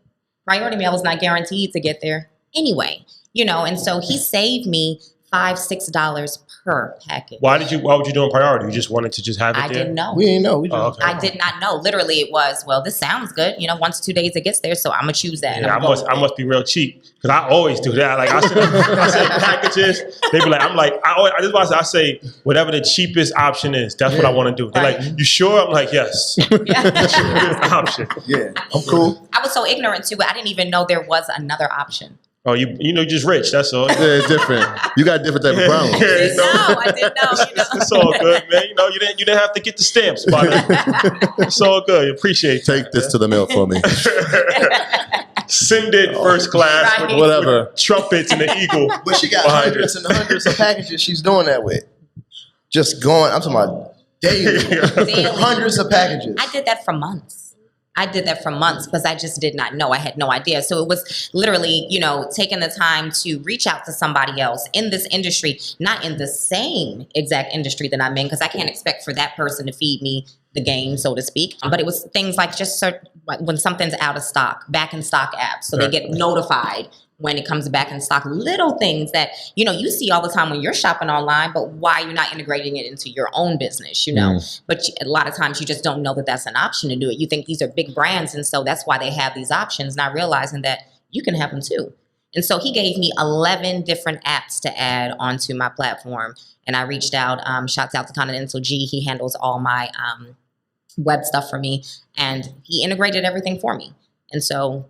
priority mail is not guaranteed to get there anyway. And so he saved me $5-6 per package. Why would you do a priority? You just wanted to just have it I there? didn't know. We didn't know. We just, Oh, okay. I did not know. Literally, it was, well, this sounds good. 1 to 2 days it gets there, so I'm gonna choose that. and Yeah, I'm I must be real cheap because I always do that. Like I send packages, they be like, I say whatever the cheapest option is. That's what I want to do. They're Right. like, you sure? I'm like, yes. Cheapest option. yeah, I'm cool. I was so ignorant too. I didn't even know there was another option. Oh, you're just rich. That's all. Yeah, it's different. You got a different type of problem. Yeah, you know? I didn't know. It's all good, man. You didn't have to get the stamps, but it's all good. You appreciate that. Take this to the mail for me. Send it first class Right. with Whatever. trumpets and the eagle. But she got behind hundreds and hundreds of packages she's doing that with. Just going, I'm talking about daily. Daily. Hundreds of packages. I did that for months. Because I just did not know. I had no idea. So it was literally, taking the time to reach out to somebody else in this industry, not in the same exact industry that I'm in, because I can't expect for that person to feed me the game, so to speak. But it was things like just when something's out of stock, back in stock apps. So they get notified when it comes back in stock. Little things that, you see all the time when you're shopping online, but why you're not integrating it into your own business, But a lot of times you just don't know that that's an option to do it. You think these are big brands, and so that's why they have these options, not realizing that you can have them too. And so he gave me 11 different apps to add onto my platform. And I reached out, shouts out to Continental G. He handles all my web stuff for me, and he integrated everything for me. And so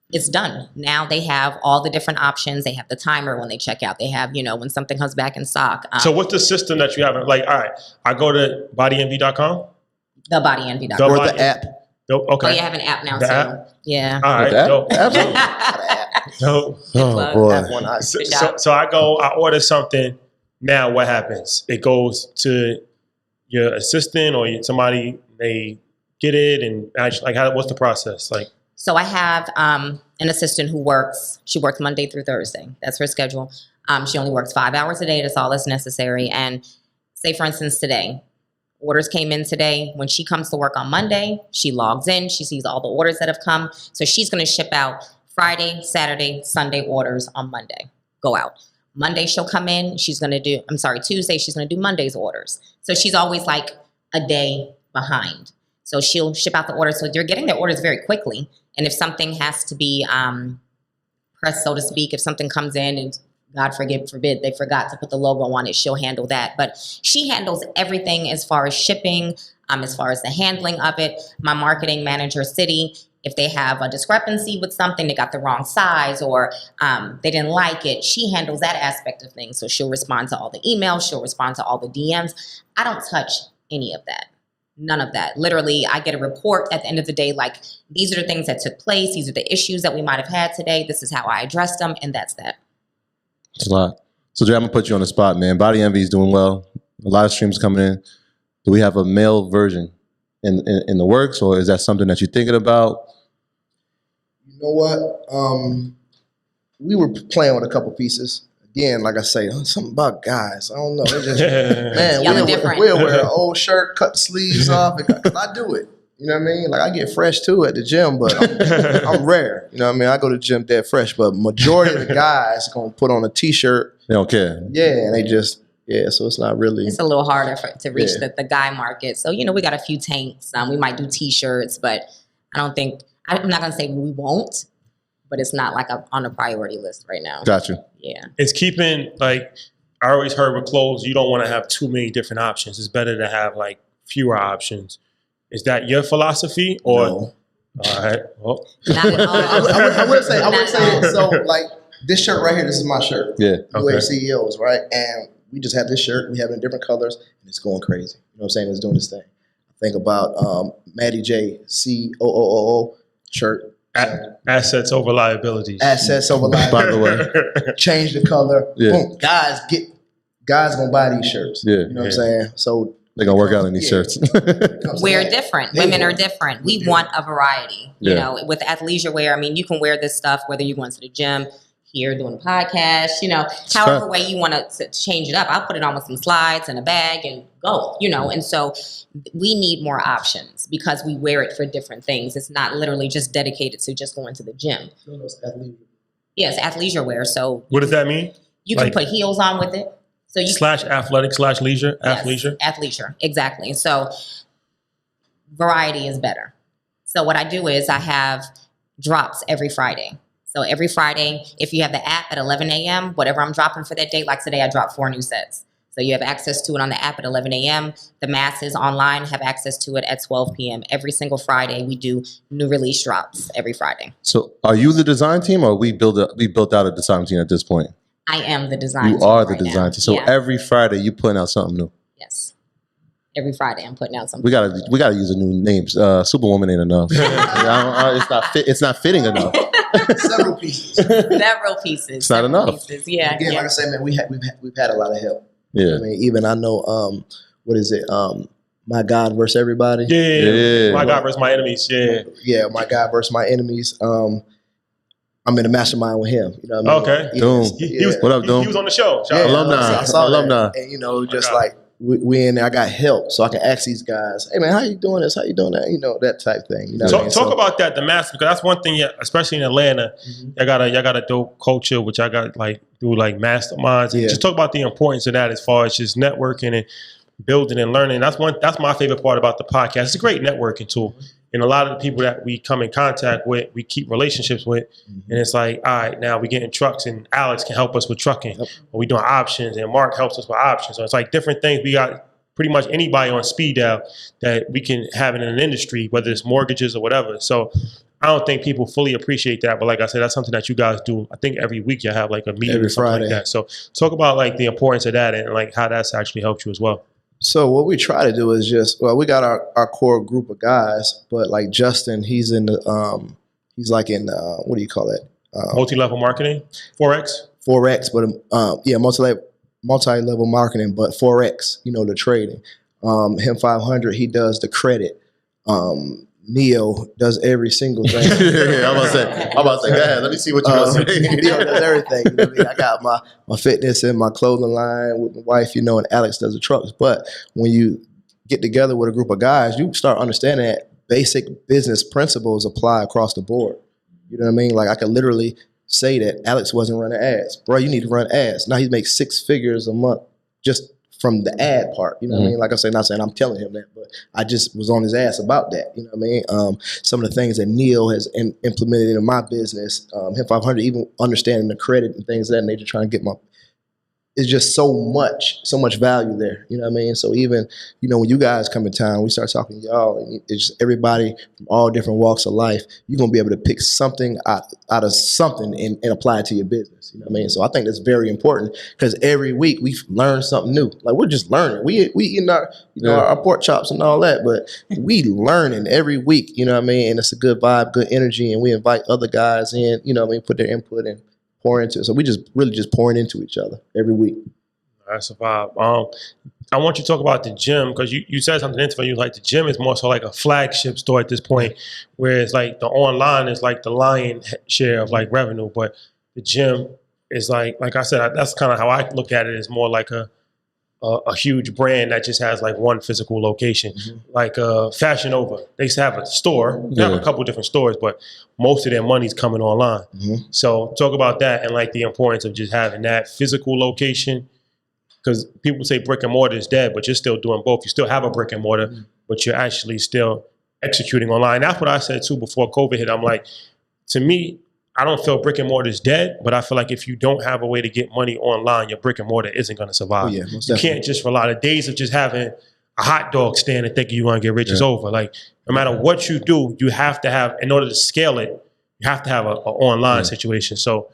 it's done. Now they have all the different options. They have the timer when they check out. They have, when something comes back in stock. So what's the system that you have? Like, all right, I go to bodyenvy.com. TheBodyEnvy.com. Or the app. Nope, okay. Oh, you have an app now The too. app? Yeah. All right, With that? dope. Absolutely. Dope. Oh, boy. App one I So I order something. Now what happens? It goes to your assistant or somebody. They get it and actually, what's the process? Like, So I have an assistant who she works Monday through Thursday. That's her schedule. She only works 5 hours a day. That's all that's necessary. And say, for instance, today, orders came in today. When she comes to work on Monday, she logs in. She sees all the orders that have come. So she's going to ship out Friday, Saturday, Sunday orders on Monday. Go out. Monday, she'll come in. Tuesday, she's going to do Monday's orders. So she's always like a day behind. So she'll ship out the orders. So they're getting their orders very quickly. And if something has to be pressed, so to speak, if something comes in and God forbid, they forgot to put the logo on it, she'll handle that. But she handles everything as far as shipping, as far as the handling of it. My marketing manager, City, if they have a discrepancy with something, they got the wrong size or they didn't like it, she handles that aspect of things. So she'll respond to all the emails. She'll respond to all the DMs. I don't touch any of that. None of that. Literally, I get a report at the end of the day, like, these are the things that took place. These are the issues that we might have had today. This is how I addressed them. And that's that. It's a lot. So Jay, I'm gonna put you on the spot, man. Body Envy is doing well. A lot of streams coming in. Do we have a male version in the works, or is that something that you're thinking about? You know what? We were playing with a couple pieces. Again, like I say, something about guys. I don't know. It's just, man, we'll wear an old shirt, cut the sleeves off, because I do it. You know what I mean? Like, I get fresh too at the gym, but I'm rare. You know what I mean? I go to the gym dead fresh, but majority of the guys gonna put on a t-shirt. They don't care. Yeah, and they just, so it's not really. It's a little harder to reach the guy market. So, we got a few tanks. We might do t-shirts, but I don't think, I'm not gonna say we won't, but it's not like on a priority list right now. Gotcha. Yeah. It's keeping, like, I always heard with clothes, you don't want to have too many different options. It's better to have, like, fewer options. Is that your philosophy? Or No. All right. Well. Not at all. I would say Not at that. So, like, this shirt right here, this is my shirt. Yeah. UA CEOs, right? And we just have this shirt. We have it in different colors, and it's going crazy. You know what I'm saying? It's doing this thing. Think about Maddie J, COOO shirt. Assets over liabilities. Assets over liabilities. By the way. Change the color. Yeah. Boom. Guys gonna buy these shirts. Yeah. You know what I'm saying? So they're going to work out in these shirts. We're different. Women are different. We want a variety. You know, with athleisure wear, I mean, you can wear this stuff whether you're going to the gym, here doing a podcast, however way you want to change it up. I'll put it on with some slides and a bag and go, and so we need more options because we wear it for different things. It's not literally just dedicated to just going to the gym. Yes, athleisure wear. So what does that mean? You can put heels on with it. So you /athletic/leisure, athleisure. Athleisure, exactly. So variety is better. So what I do is I have drops every Friday. So every Friday, if you have the app at 11 a.m., whatever I'm dropping for that day, like today I dropped 4 new sets. So you have access to it on the app at 11 a.m. The masses online have access to it at 12 p.m. Every single Friday, we do new release drops every Friday. So are you the design team, or we built out a design team at this point? I am the design team. You are the right design now. team. So every Friday you putting out something new. Yes. Every Friday I'm putting out something. We gotta use a new name. Superwoman ain't enough. It's not fitting enough. Several pieces. It's not enough. Pieces. Yeah. Again, like I say, man, we've had a lot of help. Yeah. I mean, even I know what is it? My God versus everybody. Yeah. My God versus my enemies. Yeah. Yeah, my God versus my enemies. I'm in a mastermind with him. You know what I mean? Okay. What up, Doom? He was on the show. Alumni. And just like we in there, I got help, so I can ask these guys, "Hey man, how you doing this? How you doing that?" That type thing. You know talk about that, the master, because that's one thing. Especially in Atlanta, y'all got a dope culture, which I got do masterminds. And just talk about the importance of that as far as just networking and building and learning. That's my favorite part about the podcast. It's a great networking tool. And a lot of the people that we come in contact with, we keep relationships with. And it's like, all right, now we get in trucks and Alex can help us with trucking. Or we doing options and Mark helps us with options. So it's like different things. We got pretty much anybody on speed dial that we can have in an industry, whether it's mortgages or whatever. So I don't think people fully appreciate that. But like I said, that's something that you guys do. I think every week you have a meeting every or something Friday. like that. So talk about the importance of that and how that's actually helped you as well. So what we try to do is we got our core group of guys, but like Justin, he's in the he's like in what do you call that? Multi-level marketing, Forex, but multi-level marketing, but Forex, the trading. Him 500, he does the credit. Neo does every single thing. I'm about to say, go ahead. Let me see what you're going to say. Neo does everything. I got my fitness and my clothing line with my wife, and Alex does the trucks. But when you get together with a group of guys, you start understanding that basic business principles apply across the board. You know what I mean? Like I could literally say that Alex wasn't running ads. Bro, you need to run ads. Now he makes 6 figures a month just from the ad part, you know what I mean? Like I say, not saying I'm telling him that, but I just was on his ass about that, you know what I mean? Some of the things that Neil has implemented into my business, him 500, even understanding the credit and things of that nature, trying to get it's just so much value there, you know what I mean? So even, when you guys come in town, we start talking to y'all, and it's just everybody from all different walks of life, you're going to be able to pick something out of something and apply it to your business, you know what I mean? So I think that's very important because every week we learn something new. Like we're just learning. We eating our, our pork chops and all that, but we learning every week, you know what I mean? And it's a good vibe, good energy, and we invite other guys in, put their input in. Pour into it. So we really just pouring into each other every week. That's a vibe. I want you to talk about the gym because you said something interesting. You like the gym is more so like a flagship store at this point, whereas like the online is like the lion share of like revenue, but the gym is like I said, that's kind of how I look at it. Is more like a huge brand that just has like one physical location, like Fashion Over. They used to have a store. They have a couple different stores, but most of their money's coming online. So talk about that and like the importance of just having that physical location. Because people say brick and mortar is dead, but you're still doing both. You still have a brick and mortar, but you're actually still executing online. That's what I said too before COVID hit. I'm like, to me, I don't feel brick and mortar is dead, but I feel like if you don't have a way to get money online, your brick and mortar isn't going to survive. You can't just rely. The days of just having a hot dog stand and thinking you're going to get rich is over. Like, no matter what you do, you have to have, in order to scale it, you have to have an online situation. So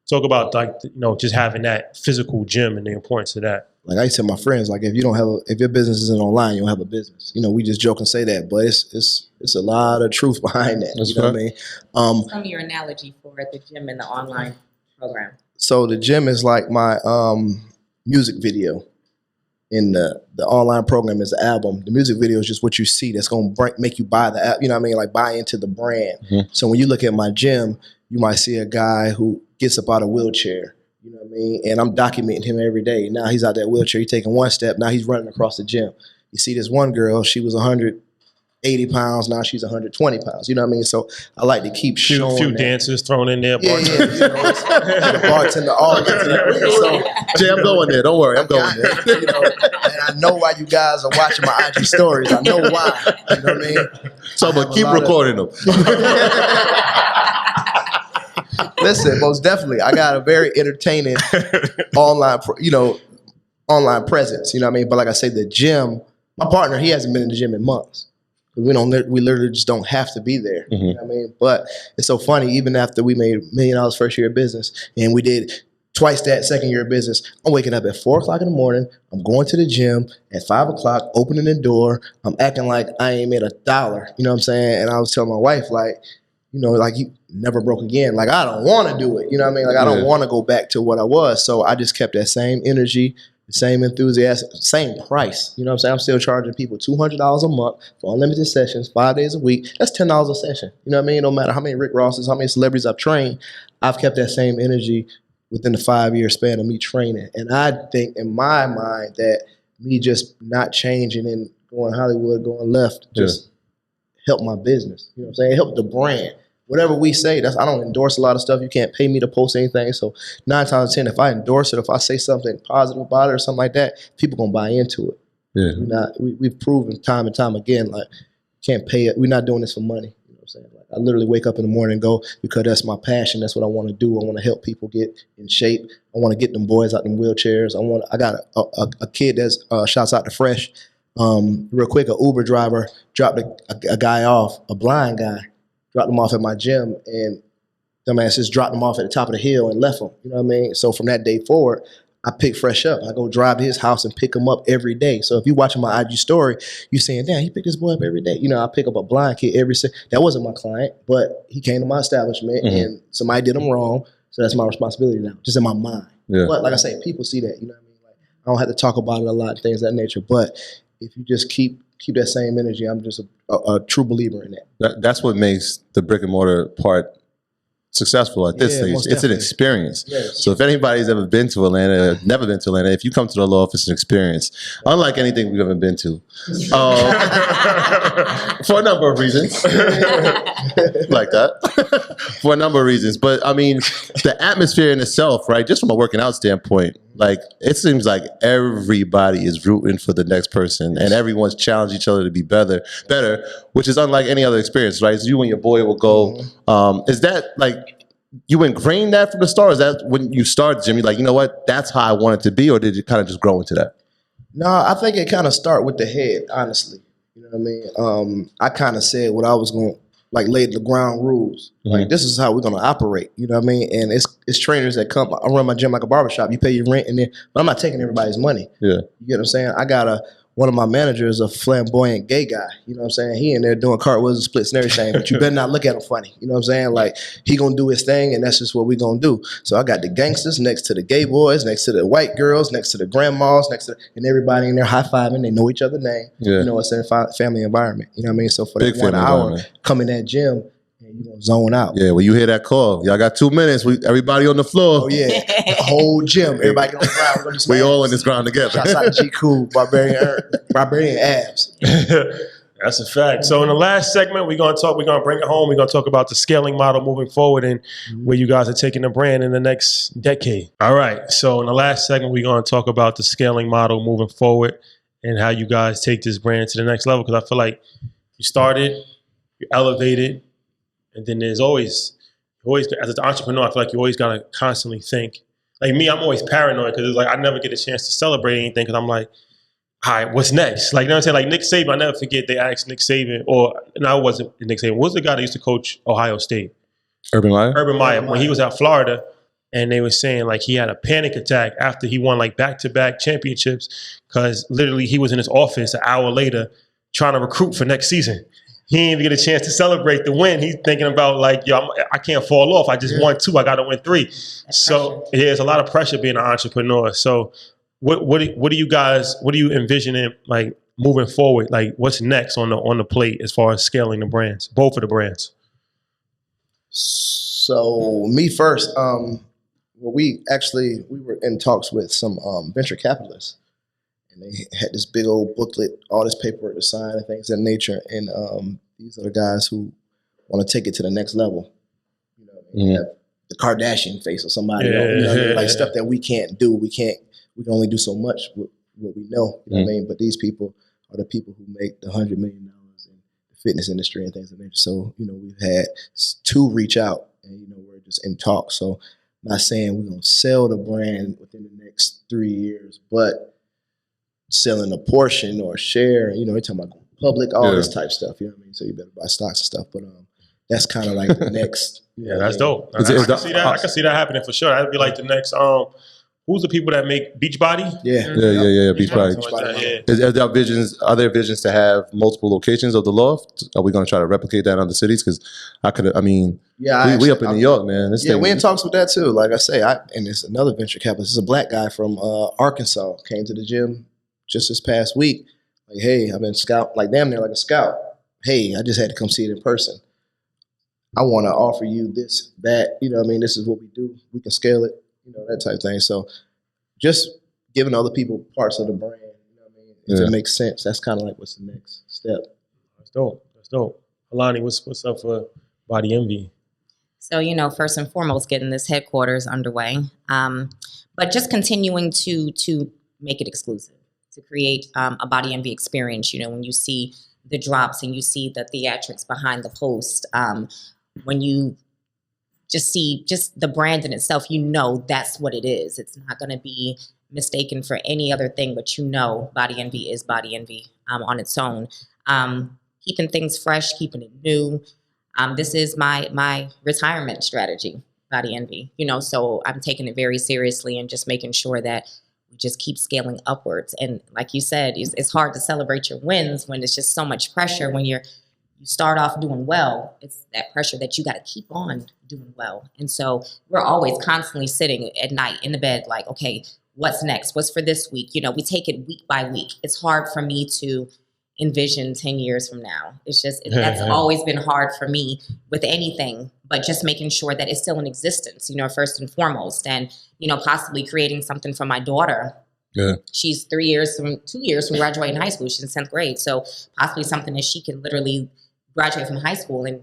talk about like, just having that physical gym and the importance of that. Like I used to tell my friends, like if your business isn't online, you don't have a business. We just joke and say that, but it's a lot of truth behind that. That's what I mean? Tell me your analogy for the gym and the online program. So the gym is like my music video, and the online program is the album. The music video is just what you see that's going to make you buy the app. You know what I mean? Like buy into the brand. So when you look at my gym, you might see a guy who gets up out of a wheelchair. You know what I mean? And I'm documenting him every day. Now he's out that wheelchair. He's taking one step. Now he's running across the gym. You see this one girl, she was 180 pounds. Now she's 120 pounds. You know what I mean? So I like to keep showing a few that. dancers thrown in there. The bartender all gets to that. So, Jay, I'm going there. Don't worry. I'm going there. And I know why you guys are watching my IG stories. I know why. You know what I mean? So I'm going to keep recording them. Listen, most definitely, I got a very entertaining online presence. You know what I mean? But like I say, the gym, my partner, he hasn't been in the gym in months. We literally just don't have to be there. You know what I mean? But it's so funny, even after we made $1 million first year of business and we did twice that second year of business, I'm waking up at 4 o'clock in the morning. I'm going to the gym at 5 o'clock, opening the door. I'm acting like I ain't made $1. You know what I'm saying? And I was telling my wife, like, like you never broke again. Like, I don't want to do it. You know what I mean? Like, I don't want to go back to what I was. So I just kept that same energy, the same enthusiasm, same price. You know what I'm saying? I'm still charging people $200 a month for unlimited sessions, 5 days a week. That's $10 a session. You know what I mean? No matter how many Rick Rosses, how many celebrities I've trained, I've kept that same energy within the 5-year span of me training. And I think in my mind that me just not changing and going Hollywood, going left, just help my business. You know what I'm saying? Help the brand. Whatever we say, I don't endorse a lot of stuff. You can't pay me to post anything. So 9 times out of 10, if I endorse it, if I say something positive about it or something like that, people gonna buy into it. We've proven time and time again, like, can't pay it. We're not doing this for money. You know what I'm saying? Like, I literally wake up in the morning and go because that's my passion. That's what I want to do. I want to help people get in shape. I want to get them boys out them wheelchairs. I got a kid that's shouts out to Fresh. Real quick, an Uber driver dropped a guy off, a blind guy. Dropped him off at my gym, and dumbass just dropped him off at the top of the hill and left him. You know what I mean? So from that day forward, I pick Fresh up. I go drive to his house and pick him up every day. So if you're watching my IG story, you're saying, damn, he picked this boy up every day. I pick up a blind kid that wasn't my client, but he came to my establishment and somebody did him wrong. So that's my responsibility now, just in my mind. But like I say, people see that. You know what I mean? Like, I don't have to talk about it a lot, things of that nature. But if you just keep that same energy, I'm just a true believer in that. That's what makes the brick and mortar part successful at this stage. It's definitely an experience. So if anybody's ever been to Atlanta, never been to Atlanta, if you come to the law office, it's an experience. Unlike anything we've ever been to. For a number of reasons. Like that. For a number of reasons. But I mean, the atmosphere in itself, right, just from a working out standpoint, like, it seems like everybody is rooting for the next person and everyone's challenging each other to be better, which is unlike any other experience, right? So you and your boy will go, is that like, you ingrained that from the start? Is that when you started, Jimmy, like, you know what, that's how I want it to be? Or did you kind of just grow into that? No, I think it kind of start with the head, honestly. You know what I mean? I kind of said what I was going to, like, laid the ground rules. Like, this is how we're going to operate. You know what I mean? And it's trainers that come. I run my gym like a barbershop. You pay your rent, but I'm not taking everybody's money. Yeah. You get what I'm saying? I got a one of my managers, a flamboyant gay guy. You know what I'm saying? He in there doing cartwheels and splits and everything, but you better not look at him funny. You know what I'm saying? Like, he gonna do his thing, and that's just what we gonna do. So I got the gangsters next to the gay boys, next to the white girls, next to the grandmas, and everybody in there high-fiving. They know each other's name. Yeah. You know, it's a family environment. You know what I mean? So for Big that 1 family hour, environment. come in that gym, and you gonna zone out. Yeah, when you hear that call, y'all got 2 minutes. Everybody on the floor. Oh yeah, the whole gym. Everybody get on the ground. We're gonna do some We all abs. in this ground together. Shouts out to G Cool, Barbarian abs. That's a fact. So in the last segment, we're gonna bring it home. We're gonna talk about the scaling model moving forward and where you guys are taking the brand in the next decade. All right. So in the last segment, we're gonna talk about the scaling model moving forward and how you guys take this brand to the next level. Because I feel like you started, you elevated, and then there's always as an entrepreneur, I feel like you always gotta constantly think. Like me, I'm always paranoid because it's like I never get a chance to celebrate anything because I'm like, all right, what's next? Like, you know what I'm saying? Like Nick Saban, I never forget they asked Nick Saban, it wasn't Nick Saban. What was the guy that used to coach Ohio State? Urban Meyer? Urban Meyer. When he was at Florida, and they were saying like he had a panic attack after he won like back-to-back championships because literally he was in his office an hour later trying to recruit for next season. He didn't even get a chance to celebrate the win. He's thinking about like, yo, I can't fall off. I just won 2. I got to win 3. So there's a lot of pressure being an entrepreneur. So what do you envisioning like moving forward? Like what's next on the plate as far as scaling the brands, both of the brands? So me first, we were in talks with some venture capitalists, and they had this big old booklet, all this paperwork to sign and things of that nature. And these are the guys who want to take it to the next level. You know, have the Kardashian face or somebody else, you know what I mean? Like stuff that we can't do. We can only do so much with what we know. You know what I mean? But these people are the people who make the $100 million in the fitness industry and things of that nature. So, you know, we've had 2 reach out, and, you know, we're just in talk. So I'm not saying we're going to sell the brand within the next 3 years, but selling a portion or a share, you know, we're talking about going public, all this type stuff, you know what I mean? So you better buy stocks and stuff. But that's kind of like the next. Yeah, that's dope. I can see that happening for sure. That'd be like the next, who's the people that make Beachbody? Yeah. Beachbody. Are there visions to have multiple locations of the Loft? Are we going to try to replicate that in other cities? Because we up in New York, man. We in talks with that too. Like I say, and it's another venture capitalist. This is a black guy from Arkansas, came to the gym just this past week. Like, hey, I've been like damn near like a scout. Hey, I just had to come see it in person. I want to offer you this, that, you know what I mean? This is what we do. We can scale it, you know, that type of thing. So just giving other people parts of the brand, you know what I mean? If it makes sense, that's kind of like what's the next step. That's dope. Halani, what's up for Body Envy? So, you know, first and foremost, getting this headquarters underway, but just continuing to make it exclusive, to create a Body Envy experience. You know, when you see the drops and you see the theatrics behind the post, when you just see just the brand in itself, you know that's what it is. It's not going to be mistaken for any other thing, but you know Body Envy is Body Envy on its own. Keeping things fresh, keeping it new. This is my retirement strategy, Body Envy. You know, so I'm taking it very seriously and just making sure that we just keep scaling upwards. And like you said, it's hard to celebrate your wins when it's just so much pressure. When you start off doing well, it's that pressure that you got to keep on doing well. And so we're always constantly sitting at night in the bed like, okay, what's next? What's for this week? You know, we take it week by week. It's hard for me to envision 10 years from now. It's just, that's always been hard for me with anything, but just making sure that it's still in existence, you know, first and foremost. And, you know, possibly creating something for my daughter. Yeah. She's 2 years from graduating high school. She's in 10th grade. So possibly something that she can literally graduate from high school and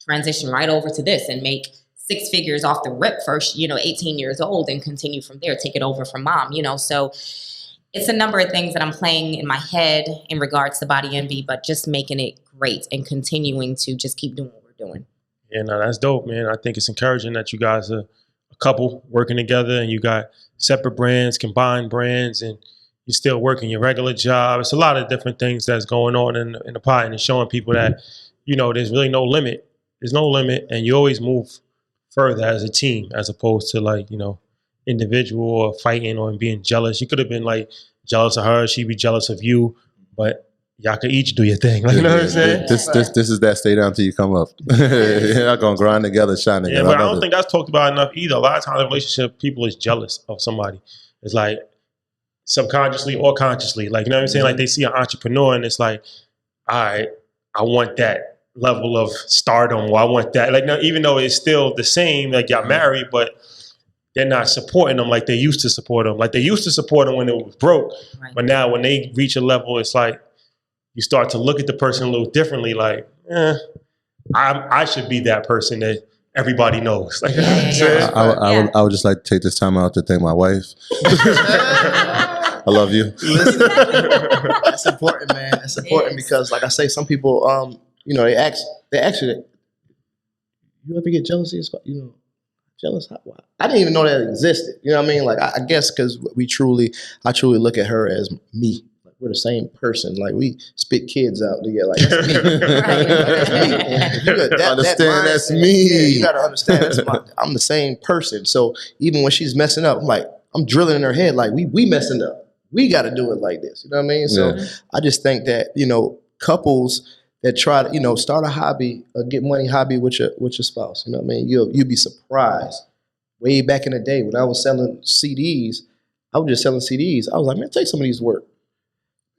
transition right over to this and make 6 figures off the rip first, you know, 18 years old, and continue from there, take it over from mom, you know. So it's a number of things that I'm playing in my head in regards to Body Envy, but just making it great and continuing to just keep doing what we're doing. Yeah, no, that's dope, man. I think it's encouraging that you guys are a couple working together and you got separate brands, combined brands, and you're still working your regular job. It's a lot of different things that's going on in the pie, and it's showing people that, you know, there's really no limit. There's no limit, and you always move further as a team as opposed to like, you know, individual or fighting or being jealous. You could have been like jealous of her, she'd be jealous of you, but y'all can each do your thing. Like, you know what I'm saying? This is that stay down till you come up. You're not gonna grind together, shine together. Yeah, but I don't think that's talked about enough either. A lot of times in a relationship, people is jealous of somebody. It's like subconsciously or consciously. Like, you know what I'm saying? Like they see an entrepreneur and it's like, all right, I want that level of stardom, or I want that. Like, now, even though it's still the same, like y'all married, but they're not supporting them like they used to support them. Like they used to support them when it was broke. Right. But now when they reach a level, it's like you start to look at the person a little differently. Like, I should be that person that everybody knows. Like, I would just like to take this time out to thank my wife. I love you. Listen, that's important, man. That's important because, like I say, some people, they actually, you ever get jealousy? Jealous? I didn't even know that existed. You know what I mean? Like, I guess because I truly look at her as me. Like, we're the same person. Like, we spit kids out together. Like, that's me. That's me. Yeah, you got to understand. I'm the same person. So even when she's messing up, I'm drilling in her head, like, we messing up. We got to do it like this. You know what I mean? So I just think that, couples that try to, start a hobby, a get money hobby with your spouse. You know what I mean? You'll be surprised. Way back in the day when I was selling CDs, I was just selling CDs. I was like, man, take some of these to work.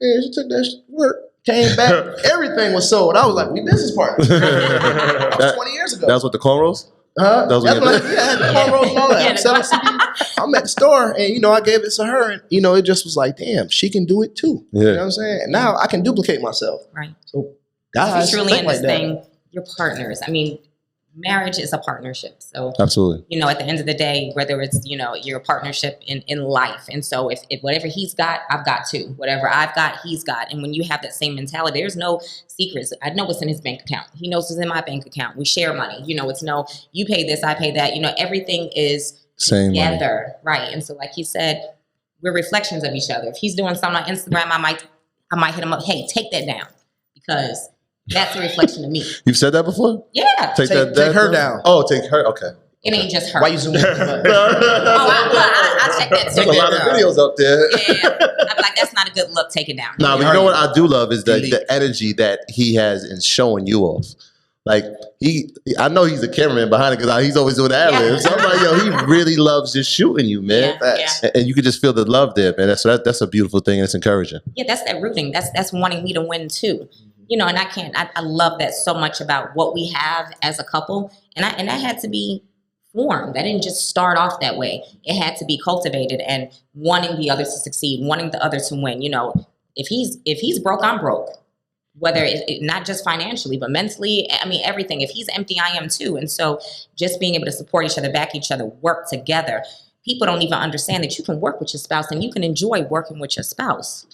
Yeah, she took that to work. Came back, everything was sold. I was like, we business partners. That was 20 years ago. That was with the cornrows? That was I had the cornrows and all that. I'm selling CDs. I'm at the store and, I gave it to her and, it just was like, damn, she can do it too. Yeah. You know what I'm saying? And now I can duplicate myself. Right. So guys, if you truly understand your partners. I mean, marriage is a partnership. So absolutely, at the end of the day, whether it's, your partnership in life. And so if whatever he's got, I've got too. Whatever I've got, he's got. And when you have that same mentality, there's no secrets. I know what's in his bank account. He knows what's in my bank account. We share money. It's no, you pay this, I pay that. Everything is same together. Money. Right. And so like he said, we're reflections of each other. If he's doing something on Instagram, I might hit him up. Hey, take that down because that's a reflection of me. You've said that before? Yeah. Take her down. Oh, take her. Okay. It ain't just her. Why you zooming? I check that too. There's a lot of videos up there. Yeah. I'm like, that's not a good look. Take it down. No, but you know what I do love is the energy that he has in showing you off. Like I know he's a cameraman behind it because he's always doing ad-libs. So I'm like, he really loves just shooting you, man. Yeah. And you can just feel the love there, man. That's a beautiful thing and it's encouraging. Yeah, that's that rooting. That's wanting me to win too. And I love that so much about what we have as a couple. And that had to be formed. That didn't just start off that way. It had to be cultivated and wanting the other to succeed, wanting the other to win. If he's broke, I'm broke. Whether it not just financially, but mentally, I mean, everything. If he's empty, I am too. And so just being able to support each other, back each other, work together. People don't even understand that you can work with your spouse and you can enjoy working with your spouse,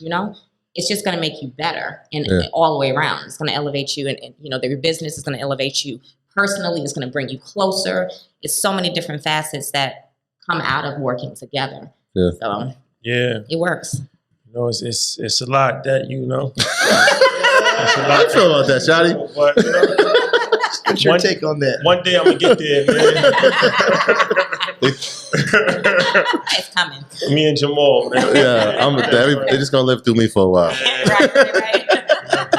It's just going to make you better and all the way around. It's going to elevate you and your business is going to elevate you personally. It's going to bring you closer. It's so many different facets that come out of working together. Yeah. So it works. It's a lot that How you feel about that, Shotty? What's your take on that? One day I'm going to get there, man. It's coming. Me and Jamal, man. Yeah, they're just going to live through me for a while. Right.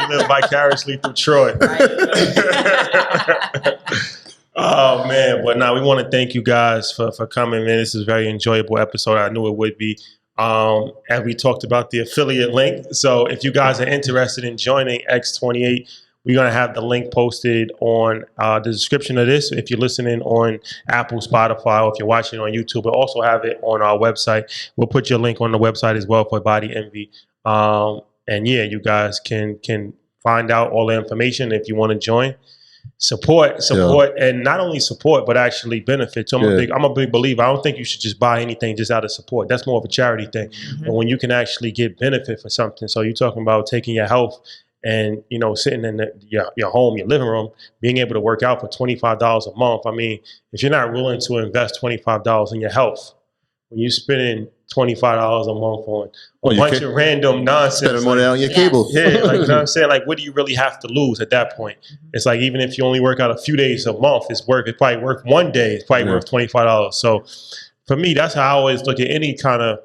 Live vicariously through Troy. Right. Oh, man. But we want to thank you guys for coming, man. This is a very enjoyable episode. I knew it would be. And we talked about the affiliate link. So if you guys are interested in joining X28, we're going to have the link posted on the description of this. If you're listening on Apple, Spotify, or if you're watching on YouTube, we'll also have it on our website. We'll put your link on the website as well for Body Envy. And you guys can find out all the information if you want to join. Support, and not only support, but actually benefit. So I'm a big believer. I don't think you should just buy anything just out of support. That's more of a charity thing. Mm-hmm. But when you can actually get benefit for something, so you're talking about taking your health and sitting in your home, your living room, being able to work out for $25 a month. I mean, if you're not willing to invest $25 in your health, when you're spending $25 a month on a bunch of random nonsense. Spending money on your cable. Yeah, like, you know what I'm saying? Like, what do you really have to lose at that point? Mm-hmm. It's like, even if you only work out a few days a month, it's probably worth one day. It's probably worth $25. So for me, that's how I always look at any kind of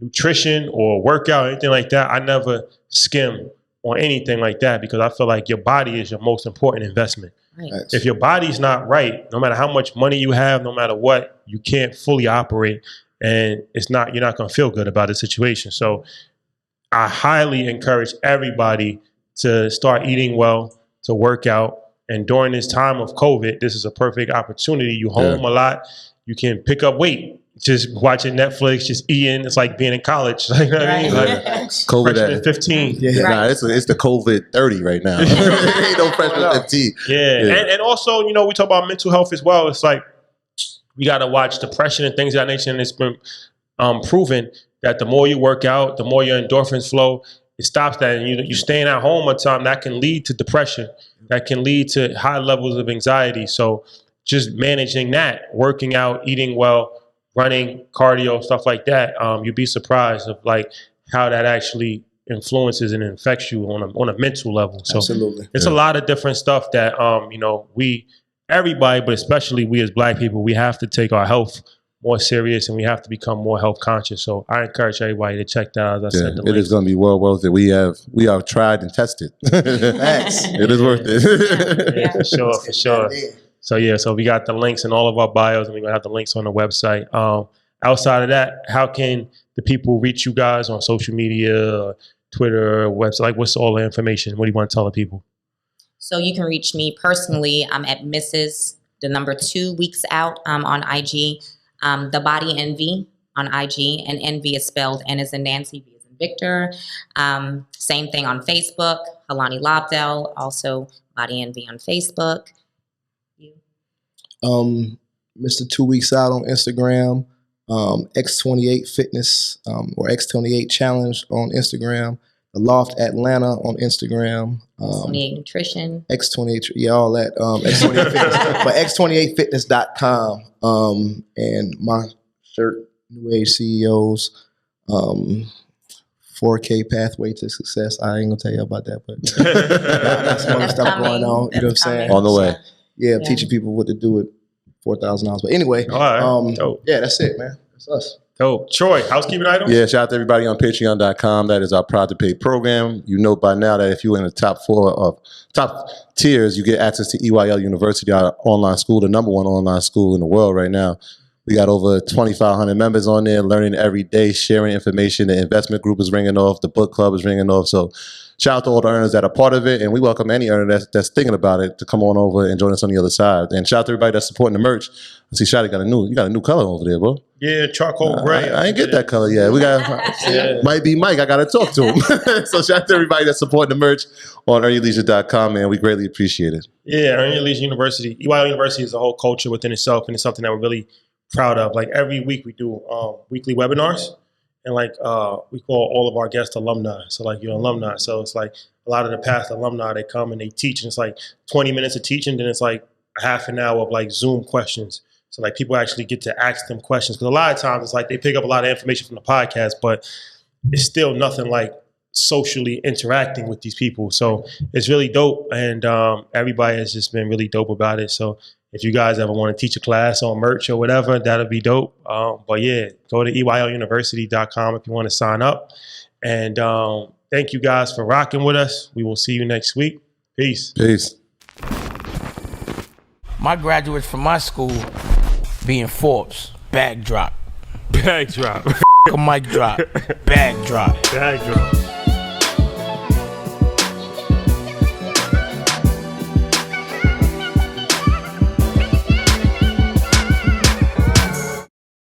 nutrition or workout or anything like that, I never skim on anything like that because I feel like your body is your most important investment. Right. If your body's not right, no matter how much money you have, no matter what, you can't fully operate, and you're not going to feel good about the situation. So I highly encourage everybody to start eating well, to work out. And during this time of COVID, this is a perfect opportunity. You home a lot, you can pick up weight. Just watching Netflix, just eating. It's like being in college. Like, you know what I mean? Like COVID freshman at 15. Yeah, nah, it's the COVID 30 right now. Ain't no freshman 15. Yeah. And also, we talk about mental health as well. It's like we got to watch depression and things of that nature. And it's been proven that the more you work out, the more your endorphins flow, it stops that. And you staying at home all the time, that can lead to depression. That can lead to high levels of anxiety. So just managing that, working out, eating well, running, cardio, stuff like that, you'd be surprised of like how that actually influences and infects you on a mental level. So Absolutely. it's a lot of different stuff that everybody, but especially we as Black people, we have to take our health more serious and we have to become more health conscious. So I encourage everybody to check that out. As I said, it is going to be well worth it. We have tried and tested. It is worth it. Yeah, for sure. So we got the links in all of our bios, and we're gonna have the links on the website. Outside of that, how can the people reach you guys on social media, Twitter, website? Like, what's all the information? What do you want to tell the people? So you can reach me personally. I'm at Mrs. the number 2 weeks out on IG. The Body Envy on IG, and Envy is spelled N as in Nancy, V as in Victor. Same thing on Facebook, Halani Lobdel, also Body Envy on Facebook. Mr. 2 weeks out on Instagram, X28 Fitness or X28 Challenge on Instagram, the Loft Atlanta on Instagram, X28 Nutrition, X28, all that, X28 Fitness, but X28Fitness.com, and my shirt, New Age CEOs, 4K Pathway to Success. I ain't gonna tell you about that, but that's some other stuff going on. You know what I'm saying? On the way. Yeah, teaching people what to do with $4,000. But anyway, yeah, that's it, man. That's us. Dope. Troy, housekeeping items? Yeah, shout out to everybody on patreon.com. That is our Proud to Pay program. You know by now that if you're in the top tiers, you get access to EYL University, our online school, the #1 online school in the world right now. We got over 2,500 members on there learning every day, sharing information. The investment group is ringing off. The book club is ringing off. So shout out to all the earners that are part of it. And we welcome any earner that's thinking about it to come on over and join us on the other side. And shout out to everybody that's supporting the merch. I see Shotty got a new color over there, bro. Yeah, charcoal gray. I ain't get that color yet. We got might be Mike. I got to talk to him. So shout out to everybody that's supporting the merch on earnyourleisure.com, man. We greatly appreciate it. Yeah, Earn Your Leisure University. EYL University is a whole culture within itself, and it's something that we're really proud of. Like every week we do weekly webinars, and like we call all of our guests alumni. So like you're alumni. So it's like a lot of the past alumni, they come and they teach, and it's like 20 minutes of teaching, then it's like a half an hour of like Zoom questions. So like people actually get to ask them questions. Because a lot of times it's like they pick up a lot of information from the podcast, but it's still nothing like socially interacting with these people. So it's really dope, and everybody has just been really dope about it. So if you guys ever want to teach a class on merch or whatever, that'll be dope. But yeah, go to EYLUniversity.com if you want to sign up. And thank you guys for rocking with us. We will see you next week. Peace. Peace. My graduates from my school being Forbes, bag drop. Bag drop. A mic drop, bag drop. Bag drop.